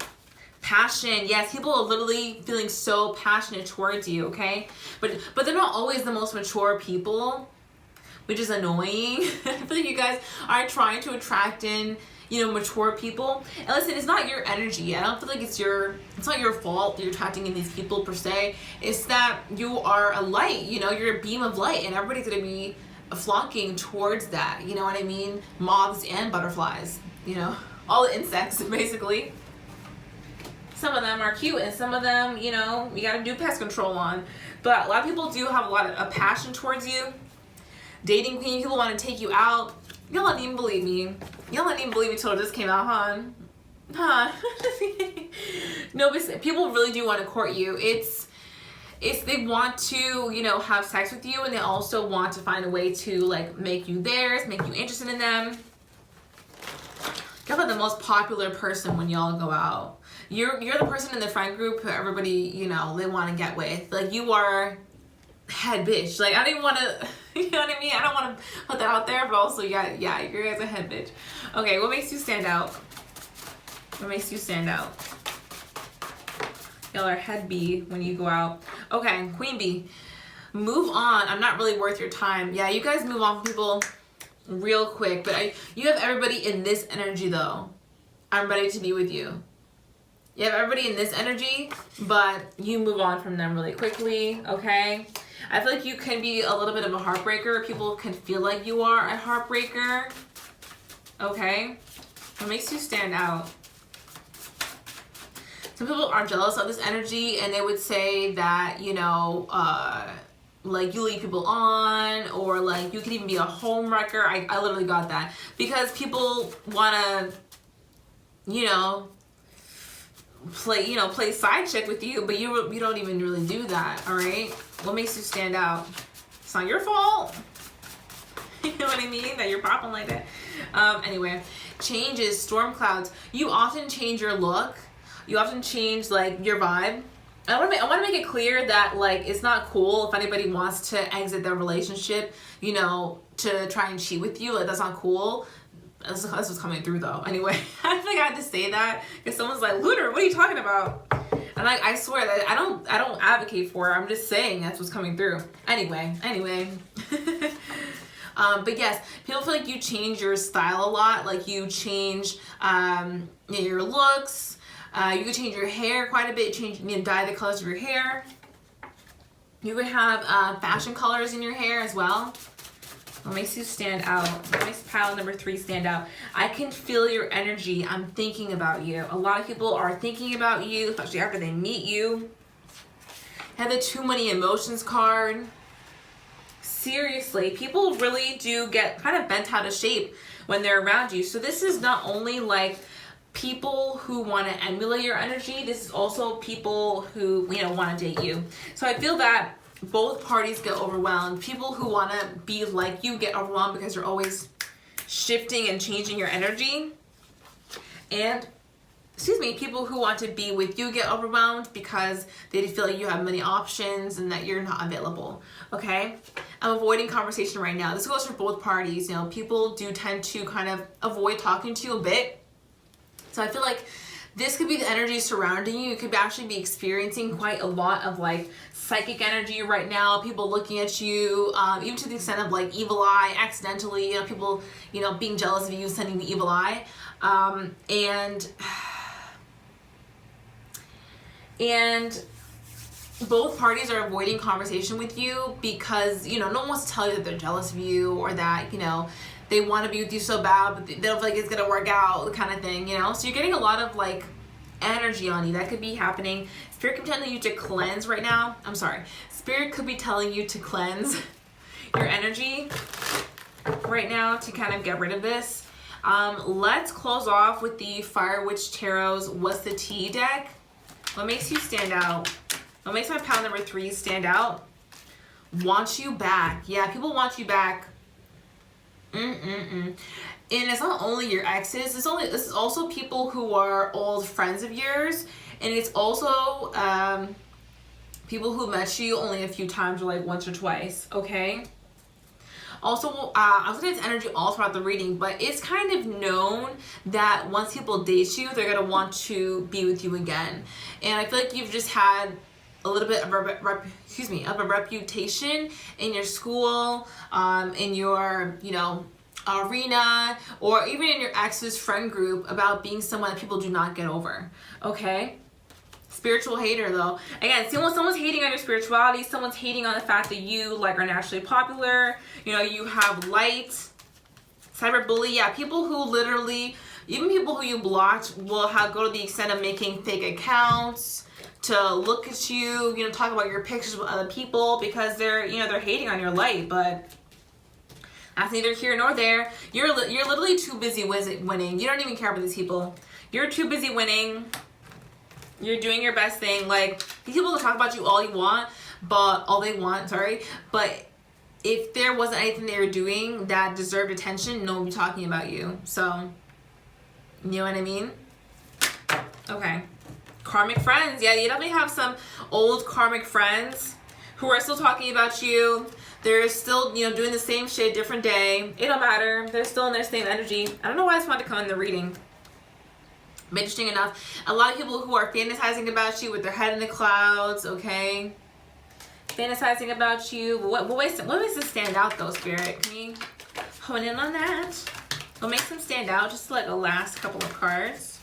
Passion, yes, people are literally feeling so passionate towards you, okay? But they're not always the most mature people, which is annoying. I feel like you guys are trying to attract in, you know, mature people. And listen, it's not your energy. I don't feel like it's not your fault that you're attracting in these people per se. It's that you are a light, you know, you're a beam of light, and everybody's gonna be flocking towards that, you know what I mean? Moths and butterflies, you know, all the insects, basically. some of them are cute, and some of them, you know, you gotta do pest control on. But a lot of people do have a lot of a passion towards you. Dating queen, people want to take you out. Y'all didn't even believe me. Y'all didn't even believe me till this came out, huh? No, but people really do want to court you. It's they want to, you know, have sex with you, and they also want to find a way to like make you theirs, make you interested in them. Y'all are the most popular person when y'all go out. You're the person in the friend group who everybody, you know, they want to get with. Like, you are head bitch. Like, I don't even want to, you know what I mean? I don't want to put that out there, but also, yeah, you guys are head bitch. Okay, what makes you stand out? What makes you stand out? Y'all are head B when you go out. Okay, queen bee. Move on. I'm not really worth your time. Yeah, you guys move on from people real quick, but you have everybody in this energy though. I'm ready to be with you. You have everybody in this energy, but you move on from them really quickly, okay? I feel like you can be a little bit of a heartbreaker. People can feel like you are a heartbreaker, okay? What makes you stand out? Some people are jealous of this energy, and they would say that, you know, like you lead people on, or like you could even be a home wrecker. I literally got that because people want to, you know, play side chick with you, but you don't even really do that. All right, what makes you stand out? It's not your fault. You know what I mean? That you're popping like that. Anyway, changes, storm clouds. You often change your look. You often change like your vibe. I want to make it clear that like it's not cool if anybody wants to exit their relationship, you know, to try and cheat with you. Like, that's not cool. That's what's coming through though. Anyway, I think I had to say that because someone's like, Lunar, what are you talking about? And like, I swear that I don't advocate for it. I'm just saying that's what's coming through. Anyway. But yes, people feel like you change your style a lot. Like, you change your looks. You could change your hair quite a bit. Dye the colors of your hair. You could have fashion colors in your hair as well. What makes you stand out? What makes pile number 3 stand out? I can feel your energy. I'm thinking about you. A lot of people are thinking about you, especially after they meet you. Have the too many emotions card. Seriously, people really do get kind of bent out of shape when they're around you. So this is not only like people who want to emulate your energy, this is also people who, you know, want to date you. So I feel that both parties get overwhelmed. People who want to be like you get overwhelmed because you're always shifting and changing your energy. And people who want to be with you get overwhelmed because they feel like you have many options and that you're not available. Okay, I'm avoiding conversation right now. This goes for both parties. You know, people do tend to kind of avoid talking to you a bit. So I feel like this could be the energy surrounding you. You could actually be experiencing quite a lot of like psychic energy right now. People looking at you, even to the extent of like evil eye, accidentally, you know, people, you know, being jealous of you, sending the evil eye. And both parties are avoiding conversation with you because, you know, no one wants to tell you that they're jealous of you or that, you know, they want to be with you so bad, but they don't feel like it's going to work out, the kind of thing, you know? So you're getting a lot of, like, energy on you. That could be happening. Spirit could be telling you to cleanse right now. I'm sorry. Spirit could be telling you to cleanse your energy right now to kind of get rid of this. Let's close off with the Fire Witch Tarot's What's the Tea deck. What makes you stand out? What makes my pile number 3 stand out? Want you back. Yeah, people want you back. And it's not only your exes. This is also people who are old friends of yours, and it's also people who met you only a few times or like once or twice. Okay. Also, I was looking at this energy all throughout the reading, but it's kind of known that once people date you, they're gonna want to be with you again. And I feel like you've just had a little bit of a reputation in your school, in your, you know, arena, or even in your ex's friend group about being someone that people do not get over. Okay. Spiritual hater though. Again, someone's hating on your spirituality. Someone's hating on the fact that you like are naturally popular. You know, you have light. Cyberbully. Yeah, people who literally even people who you blocked will go to the extent of making fake accounts to look at you, you know, talk about your pictures with other people because they're, you know, they're hating on your light. But that's neither here nor there. You're literally too busy winning. You don't even care about these people. You're too busy winning. You're doing your best thing. Like, these people will talk about you all they want, but if there wasn't anything they were doing that deserved attention, no one would be talking about you. So, you know what I mean? Okay. Karmic friends. Yeah, you definitely have some old karmic friends who are still talking about you. They're still, you know, doing the same shit, different day. It don't matter. They're still in their same energy. I don't know why I just wanted to come in the reading. But interesting enough, a lot of people who are fantasizing about you with their head in the clouds, okay? Fantasizing about you. What makes this stand out though, Spirit? Can you hone in on that? What makes them stand out? Just like a last couple of cards.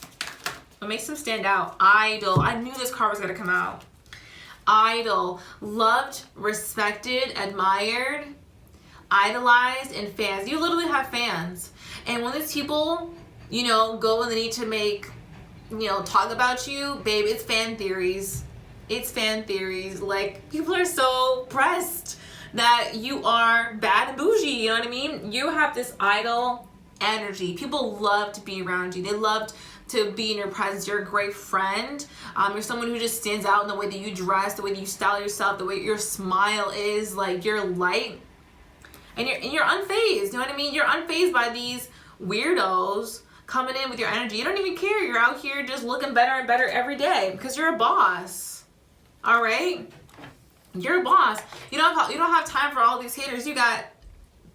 What makes them stand out? Idol. I knew this card was going to come out. Idol. Loved, respected, admired, idolized, and fans. You literally have fans. And when these people, you know, go and they need to make, you know, talk about you, babe, it's fan theories. It's fan theories. Like, people are so pressed that you are bad and bougie, you know what I mean? You have this idol energy. People love to be around you. They love to be in your presence. You're a great friend. You're someone who just stands out in the way that you dress, the way that you style yourself, the way your smile is, like, you're light. And you're unfazed, you know what I mean? You're unfazed by these weirdos coming in with your energy. You don't even care. You're out here just looking better and better every day because you're a boss. All right? You're a boss. You don't have time for all these haters. You got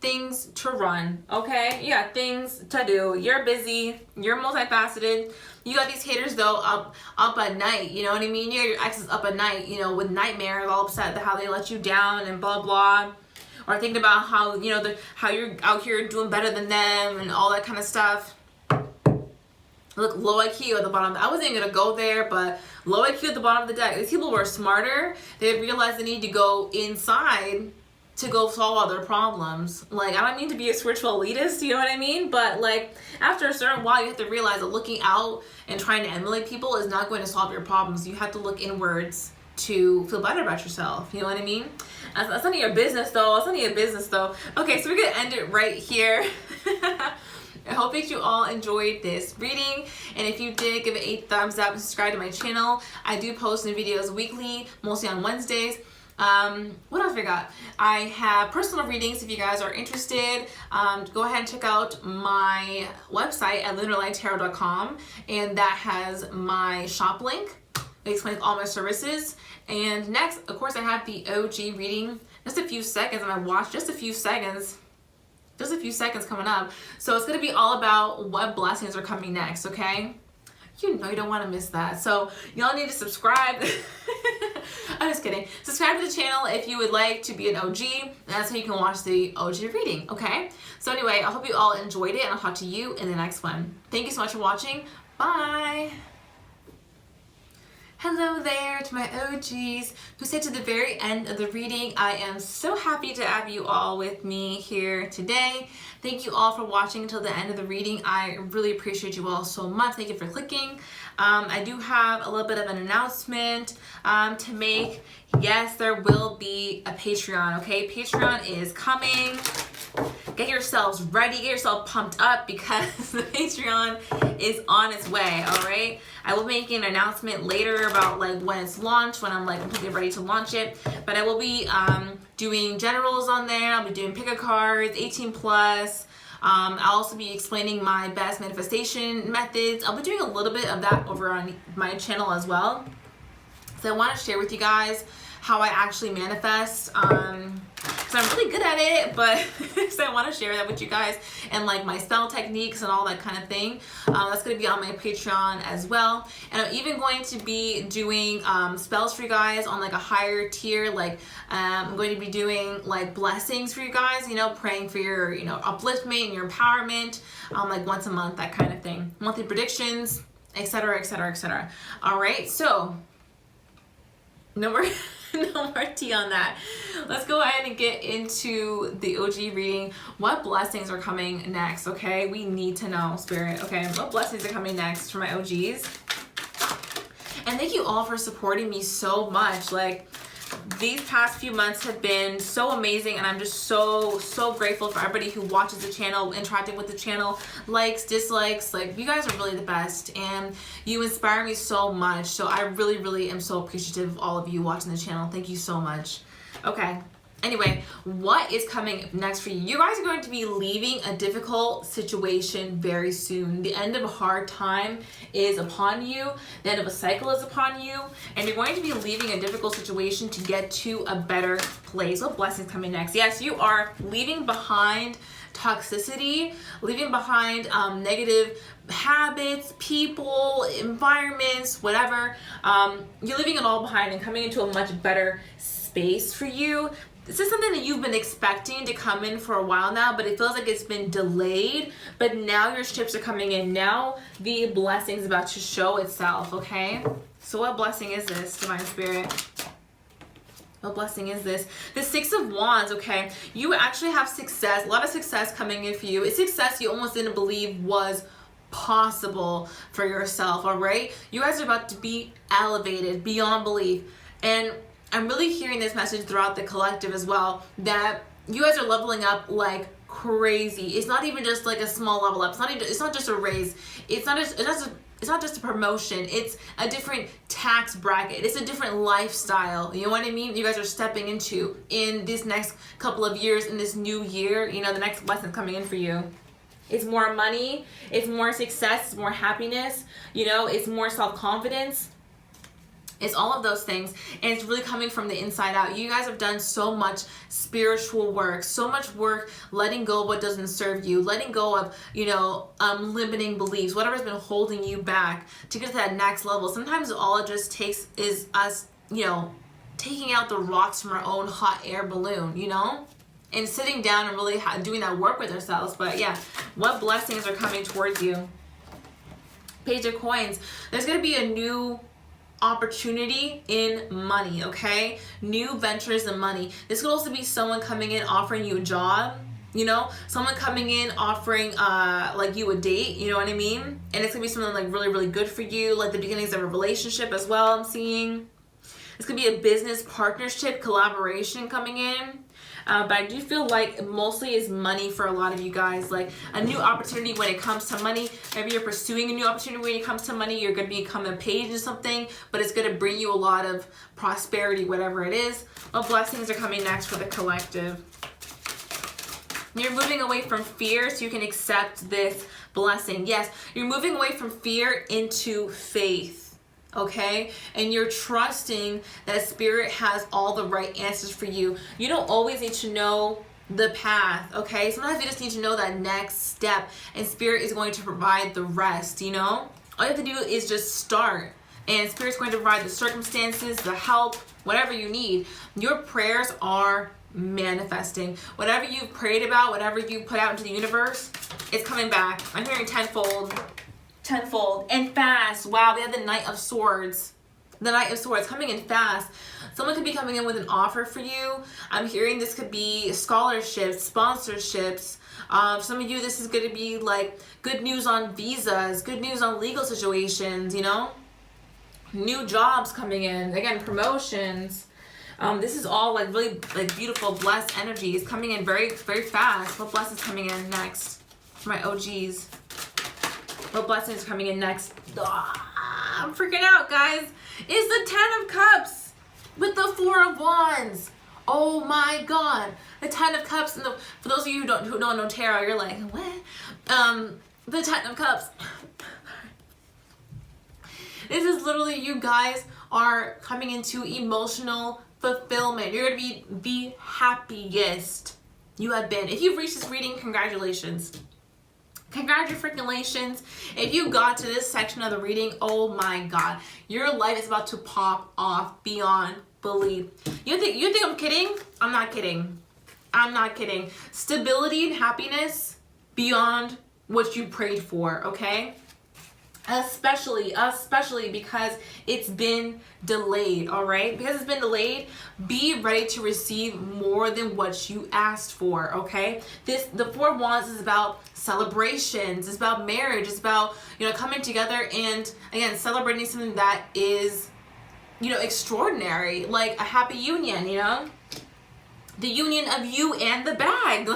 things to run, okay? You got things to do. You're busy. You're multifaceted. You got these haters though up at night. You know what I mean? You got your exes up at night, you know, with nightmares, all upset at how they let you down and blah blah, or thinking about how, you know, how you're out here doing better than them and all that kind of stuff. Look, low IQ at the bottom. I wasn't even gonna go there, but low IQ at the bottom of the deck. These people were smarter. They realized they need to go inside to go solve all their problems. Like, I don't mean to be a spiritual elitist, you know what I mean? But like, after a certain while, you have to realize that looking out and trying to emulate people is not going to solve your problems. You have to look inwards to feel better about yourself. You know what I mean? That's none of your business though. It's none of your business though. Okay, so we're gonna end it right here. I hope that you all enjoyed this reading, and if you did, give it a thumbs up and subscribe to my channel. I do post new videos weekly, mostly on Wednesdays. What else I forgot? I have personal readings if you guys are interested. Go ahead and check out my website at lunarlighttarot.com, and that has my shop link. It explains all my services. And next, of course, I have the OG reading. Just a few seconds on my watch, just a few seconds coming up. So it's going to be all about what blessings are coming next, okay? You know you don't want to miss that. So y'all need to subscribe. I'm just kidding. Subscribe to the channel if you would like to be an OG. And that's how you can watch the OG reading, okay? So anyway, I hope you all enjoyed it, and I'll talk to you in the next one. Thank you so much for watching. Bye. Hello there to my OGs who stayed to the very end of the reading. I am so happy to have you all with me here today. Thank you all for watching until the end of the reading. I really appreciate you all so much. Thank you for clicking. I do have a little bit of an announcement to make. Yes, there will be a Patreon, okay? Patreon is coming. Get yourselves ready, get yourself pumped up because the Patreon is on its way, all right? I will make an announcement later about like when it's launched, when I'm like completely ready to launch it. But I will be doing generals on there. I'll be doing pick a cards, 18 plus. I'll also be explaining my best manifestation methods. I'll be doing a little bit of that over on my channel as well. So I want to share with you guys how I actually manifest. So I'm really good at it, but so I want to share that with you guys, and like my spell techniques and all that kind of thing. That's going to be on my Patreon as well. And I'm even going to be doing spells for you guys on like a higher tier. Like I'm going to be doing like blessings for you guys, you know, praying for your, you know, upliftment and your empowerment, like once a month, that kind of thing. Monthly predictions, etc., etc., etc. All right, so number No more tea on that. Let's go ahead and get into the OG reading. What blessings are coming next, okay? We need to know, Spirit, okay? What blessings are coming next for my OGs? And thank you all for supporting me so much. Like, these past few months have been so amazing, and I'm just so grateful for everybody who watches the channel, interacting with the channel, likes, dislikes. Like, you guys are really the best, and you inspire me so much. So I really am so appreciative of all of you watching the channel. Thank you so much. Okay. Anyway, what is coming next for you? You guys are going to be leaving a difficult situation very soon. The end of a hard time is upon you. The end of a cycle is upon you. And you're going to be leaving a difficult situation to get to a better place. What blessings coming next? Yes, you are leaving behind toxicity, leaving behind negative habits, people, environments, whatever. You're leaving it all behind and coming into a much better space for you. This is something that you've been expecting to come in for a while now, but it feels like it's been delayed. But now your ships are coming in. Now the blessing is about to show itself, okay? So what blessing is this, Divine Spirit? What blessing is this? The Six of Wands, okay? You actually have success, a lot of success coming in for you. It's success you almost didn't believe was possible for yourself, all right? You guys are about to be elevated beyond belief. And I'm really hearing this message throughout the collective as well, that you guys are leveling up like crazy. It's not even just like a small level up. It's not just a raise. It's not just a promotion. It's a different tax bracket. It's a different lifestyle. You know what I mean? You guys are stepping into in this next couple of years, in this new year. You know, the next lesson coming in for you. It's more money. It's more success. It's more happiness. You know, it's more self-confidence. It's all of those things, and it's really coming from the inside out. You guys have done so much spiritual work, so much work letting go of what doesn't serve you, letting go of, you know, limiting beliefs, whatever's been holding you back to get to that next level. Sometimes all it just takes is us, you know, taking out the rocks from our own hot air balloon, you know, and sitting down and really doing that work with ourselves. But yeah, what blessings are coming towards you? Page of Coins. There's going to be a new opportunity in money, okay? New ventures in money. This could also be someone coming in offering you a job, you know? Someone coming in offering like you a date, you know what I mean? And it's gonna be something like really good for you, like the beginnings of a relationship as well, I'm seeing. This could be a business partnership, collaboration coming in. But I do feel like mostly is money for a lot of you guys. Like a new opportunity when it comes to money. Maybe you're pursuing a new opportunity when it comes to money. You're going to become a page or something, but it's going to bring you a lot of prosperity, whatever it is. What blessings are coming next for the collective? You're moving away from fear so you can accept this blessing. Yes, you're moving away from fear into faith. Okay, and you're trusting that Spirit has all the right answers for you. You don't always need to know the path, okay? Sometimes you just need to know that next step, and Spirit is going to provide the rest, you know? All you have to do is just start, and Spirit's going to provide the circumstances, the help, whatever you need. Your prayers are manifesting. Whatever you've prayed about, whatever you put out into the universe, it's coming back. I'm hearing tenfold and fast. Wow, we have the Knight of Swords. The Knight of Swords coming in fast. Someone could be coming in with an offer for you. I'm hearing this could be scholarships, sponsorships. Some of you, this is going to be like good news on visas, good news on legal situations, you know? New jobs coming in. Again, promotions. This is all like really like beautiful, blessed energies coming in very fast. What blessings coming in next for my OGs? What blessings coming in next? I'm freaking out, guys. It's the Ten of Cups with the Four of Wands. Oh my God. The Ten of Cups. And for those of you who don't know tarot, you're like, what? The Ten of Cups. This is literally you guys are coming into emotional fulfillment. You're going to be the happiest you have been. If you've reached this reading, congratulations. Congratulations. If you got to this section of the reading, oh my God, your life is about to pop off beyond belief. You think I'm kidding? I'm not kidding. I'm not kidding. Stability and happiness beyond what you prayed for, okay? Especially because it's been delayed, all right? Because it's been delayed, be ready to receive more than what you asked for, okay? The Four of Wands is about celebrations, it's about marriage, it's about, coming together and, again, celebrating something that is, extraordinary, like a happy union, the union of you and the bag.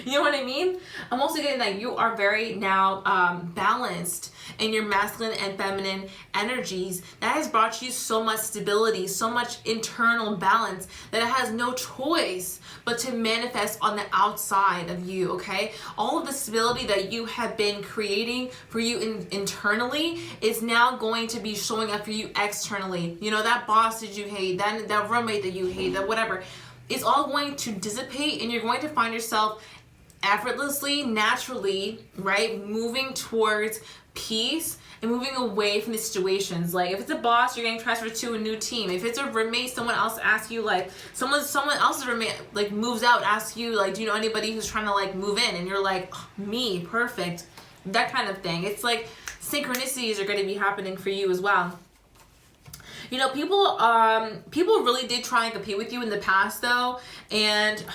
You know what I mean? I'm also getting that you are very now balanced in your masculine and feminine energies. That has brought you so much stability, so much internal balance that it has no choice but to manifest on the outside of you, okay? All of the stability that you have been creating for you internally is now going to be showing up for you externally. That boss that you hate, that roommate that you hate, that whatever, it's all going to dissipate, and you're going to find yourself effortlessly, naturally, right, moving towards peace and moving away from the situations. Like if it's a boss, you're getting transferred to a new team. If it's a roommate, someone else asks you, like someone else's roommate like moves out, asks you like, do you know anybody who's trying to like move in? And you're like, oh, me, perfect. That kind of thing. It's like synchronicities are going to be happening for you as well. People really did try and compete with you in the past though, and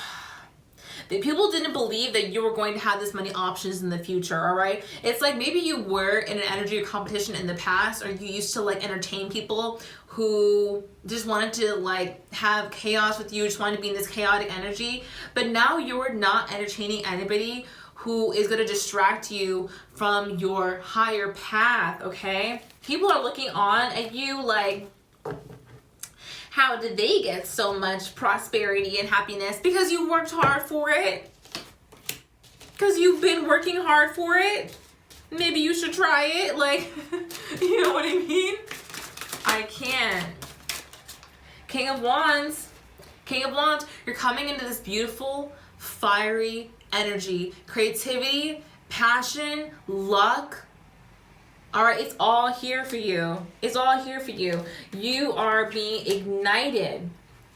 people didn't believe that you were going to have this many options in the future, all right? It's like maybe you were in an energy of competition in the past, or you used to like entertain people who just wanted to like have chaos with you, just wanted to be in this chaotic energy, but now you're not entertaining anybody who is going to distract you from your higher path, okay? People are looking on at you like, how did they get so much prosperity and happiness? Because you worked hard for it. Because you've been working hard for it. Maybe you should try it. Like, you know what I mean? I can't. King of Wands. King of Wands. You're coming into this beautiful, fiery energy. Creativity, passion, luck. All right, it's all here for you. It's all here for you. You are being ignited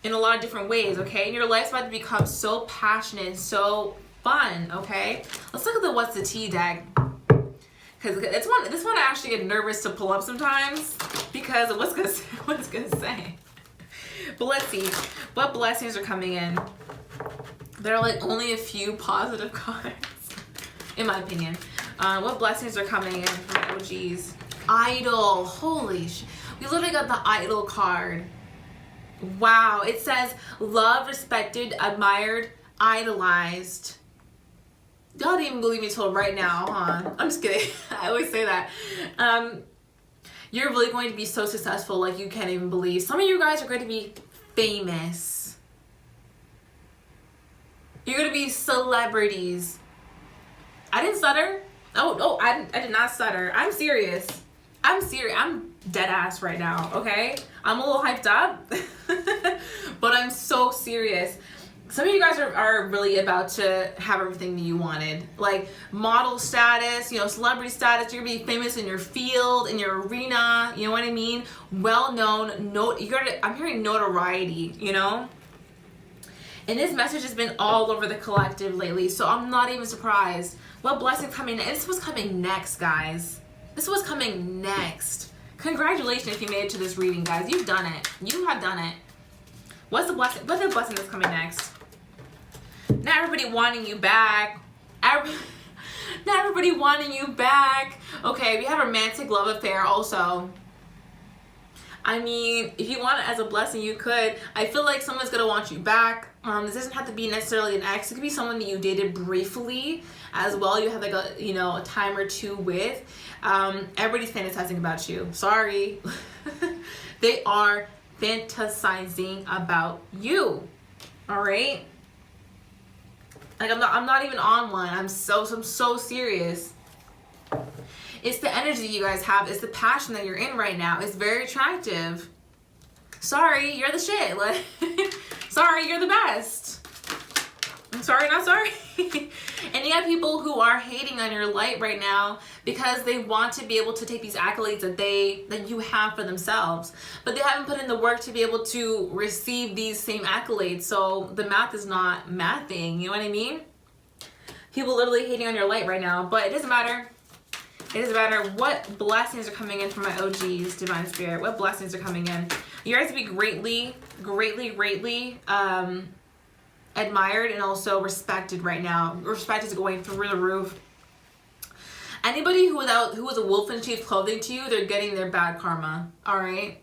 in a lot of different ways, okay? And your life's about to become so passionate, so fun, okay? Let's look at the What's the Tea deck. Because this one I actually get nervous to pull up sometimes because of what's gonna say. But let's see. What blessings are coming in? There are like only a few positive cards, in my opinion. What blessings are coming in from OGs? Idol. Holy shit. We literally got the Idol card. Wow. It says love, respected, admired, idolized. Y'all didn't even believe me till right now, huh? I'm just kidding. I always say that. You're really going to be so successful like you can't even believe. Some of you guys are going to be famous. You're going to be celebrities. I didn't stutter. Oh, I did not stutter. I'm serious. I'm dead ass right now, okay? I'm a little hyped up, but I'm so serious. Some of you guys are really about to have everything that you wanted. Like model status, celebrity status. You're going to be famous in your field, in your arena. You know what I mean? Well-known. I'm hearing notoriety, And this message has been all over the collective lately, so I'm not even surprised. What blessing coming next? This was coming next, guys. This was coming next. Congratulations if you made it to this reading, guys. You've done it. You have done it. What's the blessing? What's the blessing that's coming next? Not everybody wanting you back. Not everybody wanting you back. Okay, we have a romantic love affair also. I mean, if you want it as a blessing, you could. I feel like someone's gonna want you back. This doesn't have to be necessarily an ex. It could be someone that you dated briefly as well. You have like a time or two with. Everybody's fantasizing about you. Sorry. They are fantasizing about you. All right. Like I'm not even on one. I'm so serious. It's the energy you guys have. It's the passion that you're in right now. It's very attractive. Sorry, you're the shit. Like, sorry, you're the best. I'm sorry, not sorry. And you have people who are hating on your light right now because they want to be able to take these accolades that you have for themselves. But they haven't put in the work to be able to receive these same accolades. So the math is not mathing. You know what I mean? People literally hating on your light right now. But it doesn't matter. It doesn't matter what blessings are coming in from my OGs, Divine Spirit. What blessings are coming in. You guys be greatly, greatly, greatly admired and also respected right now. Respect is going through the roof. Anybody who is a wolf in sheep's clothing to you, they're getting their bad karma. All right.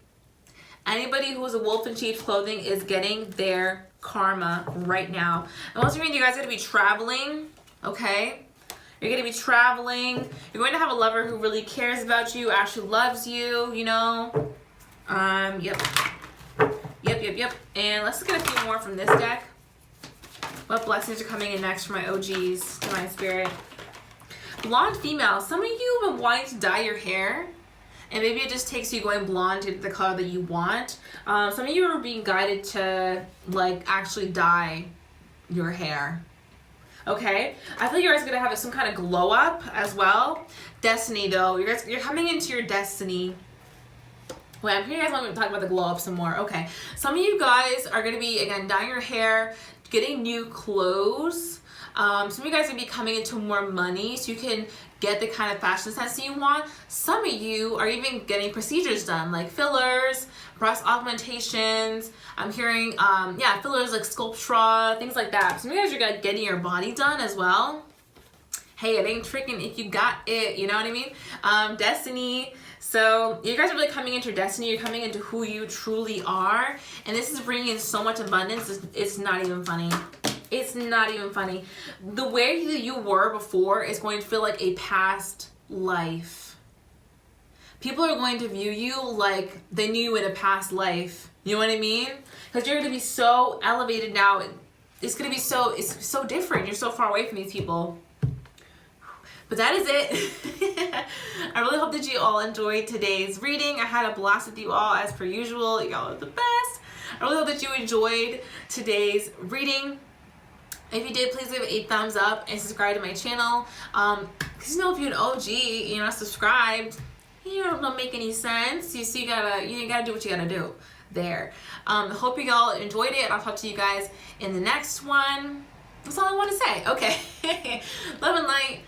Anybody who is a wolf in sheep's clothing is getting their karma right now. And once again, you guys are going to be traveling. Okay. You're going to be traveling. You're going to have a lover who really cares about you, actually loves you, you know. Yep. And let's get a few more from this deck. What blessings are coming in next for my OGs, Divine Spirit? Blonde female. Some of you have been wanting to dye your hair, and maybe it just takes you going blonde to the color that you want. Some of you are being guided to, like, actually dye your hair. Okay? I feel you guys are going to have some kind of glow up as well. Destiny, though. You're coming into your destiny. Wait, I'm hearing you guys want me to talk about the glow up some more. Okay. Some of you guys are going to be, again, dyeing your hair, getting new clothes. Some of you guys are going to be coming into more money so you can get the kind of fashion sense that you want. Some of you are even getting procedures done, like fillers, breast augmentations. I'm hearing, fillers like Sculptra, things like that. Some of you guys are getting your body done as well. Hey, it ain't tricking if you got it, you know what I mean? Destiny. So you guys are really coming into your destiny. You're coming into who you truly are. And this is bringing in so much abundance. It's not even funny. It's not even funny. The way that you were before is going to feel like a past life. People are going to view you like they knew you in a past life. You know what I mean? Because you're going to be so elevated now. It's going to be it's so different. You're so far away from these people. But that is it. I really hope that you all enjoyed today's reading. I had a blast with you all as per usual. Y'all are the best. I really hope that you enjoyed today's reading. If you did, please give a thumbs up and subscribe to my channel. Because if you're an OG, you're not subscribed, don't make any sense. You gotta do what you gotta do there. Hope you all enjoyed it. I'll talk to you guys in the next one. That's all I want to say. Okay. Love and light.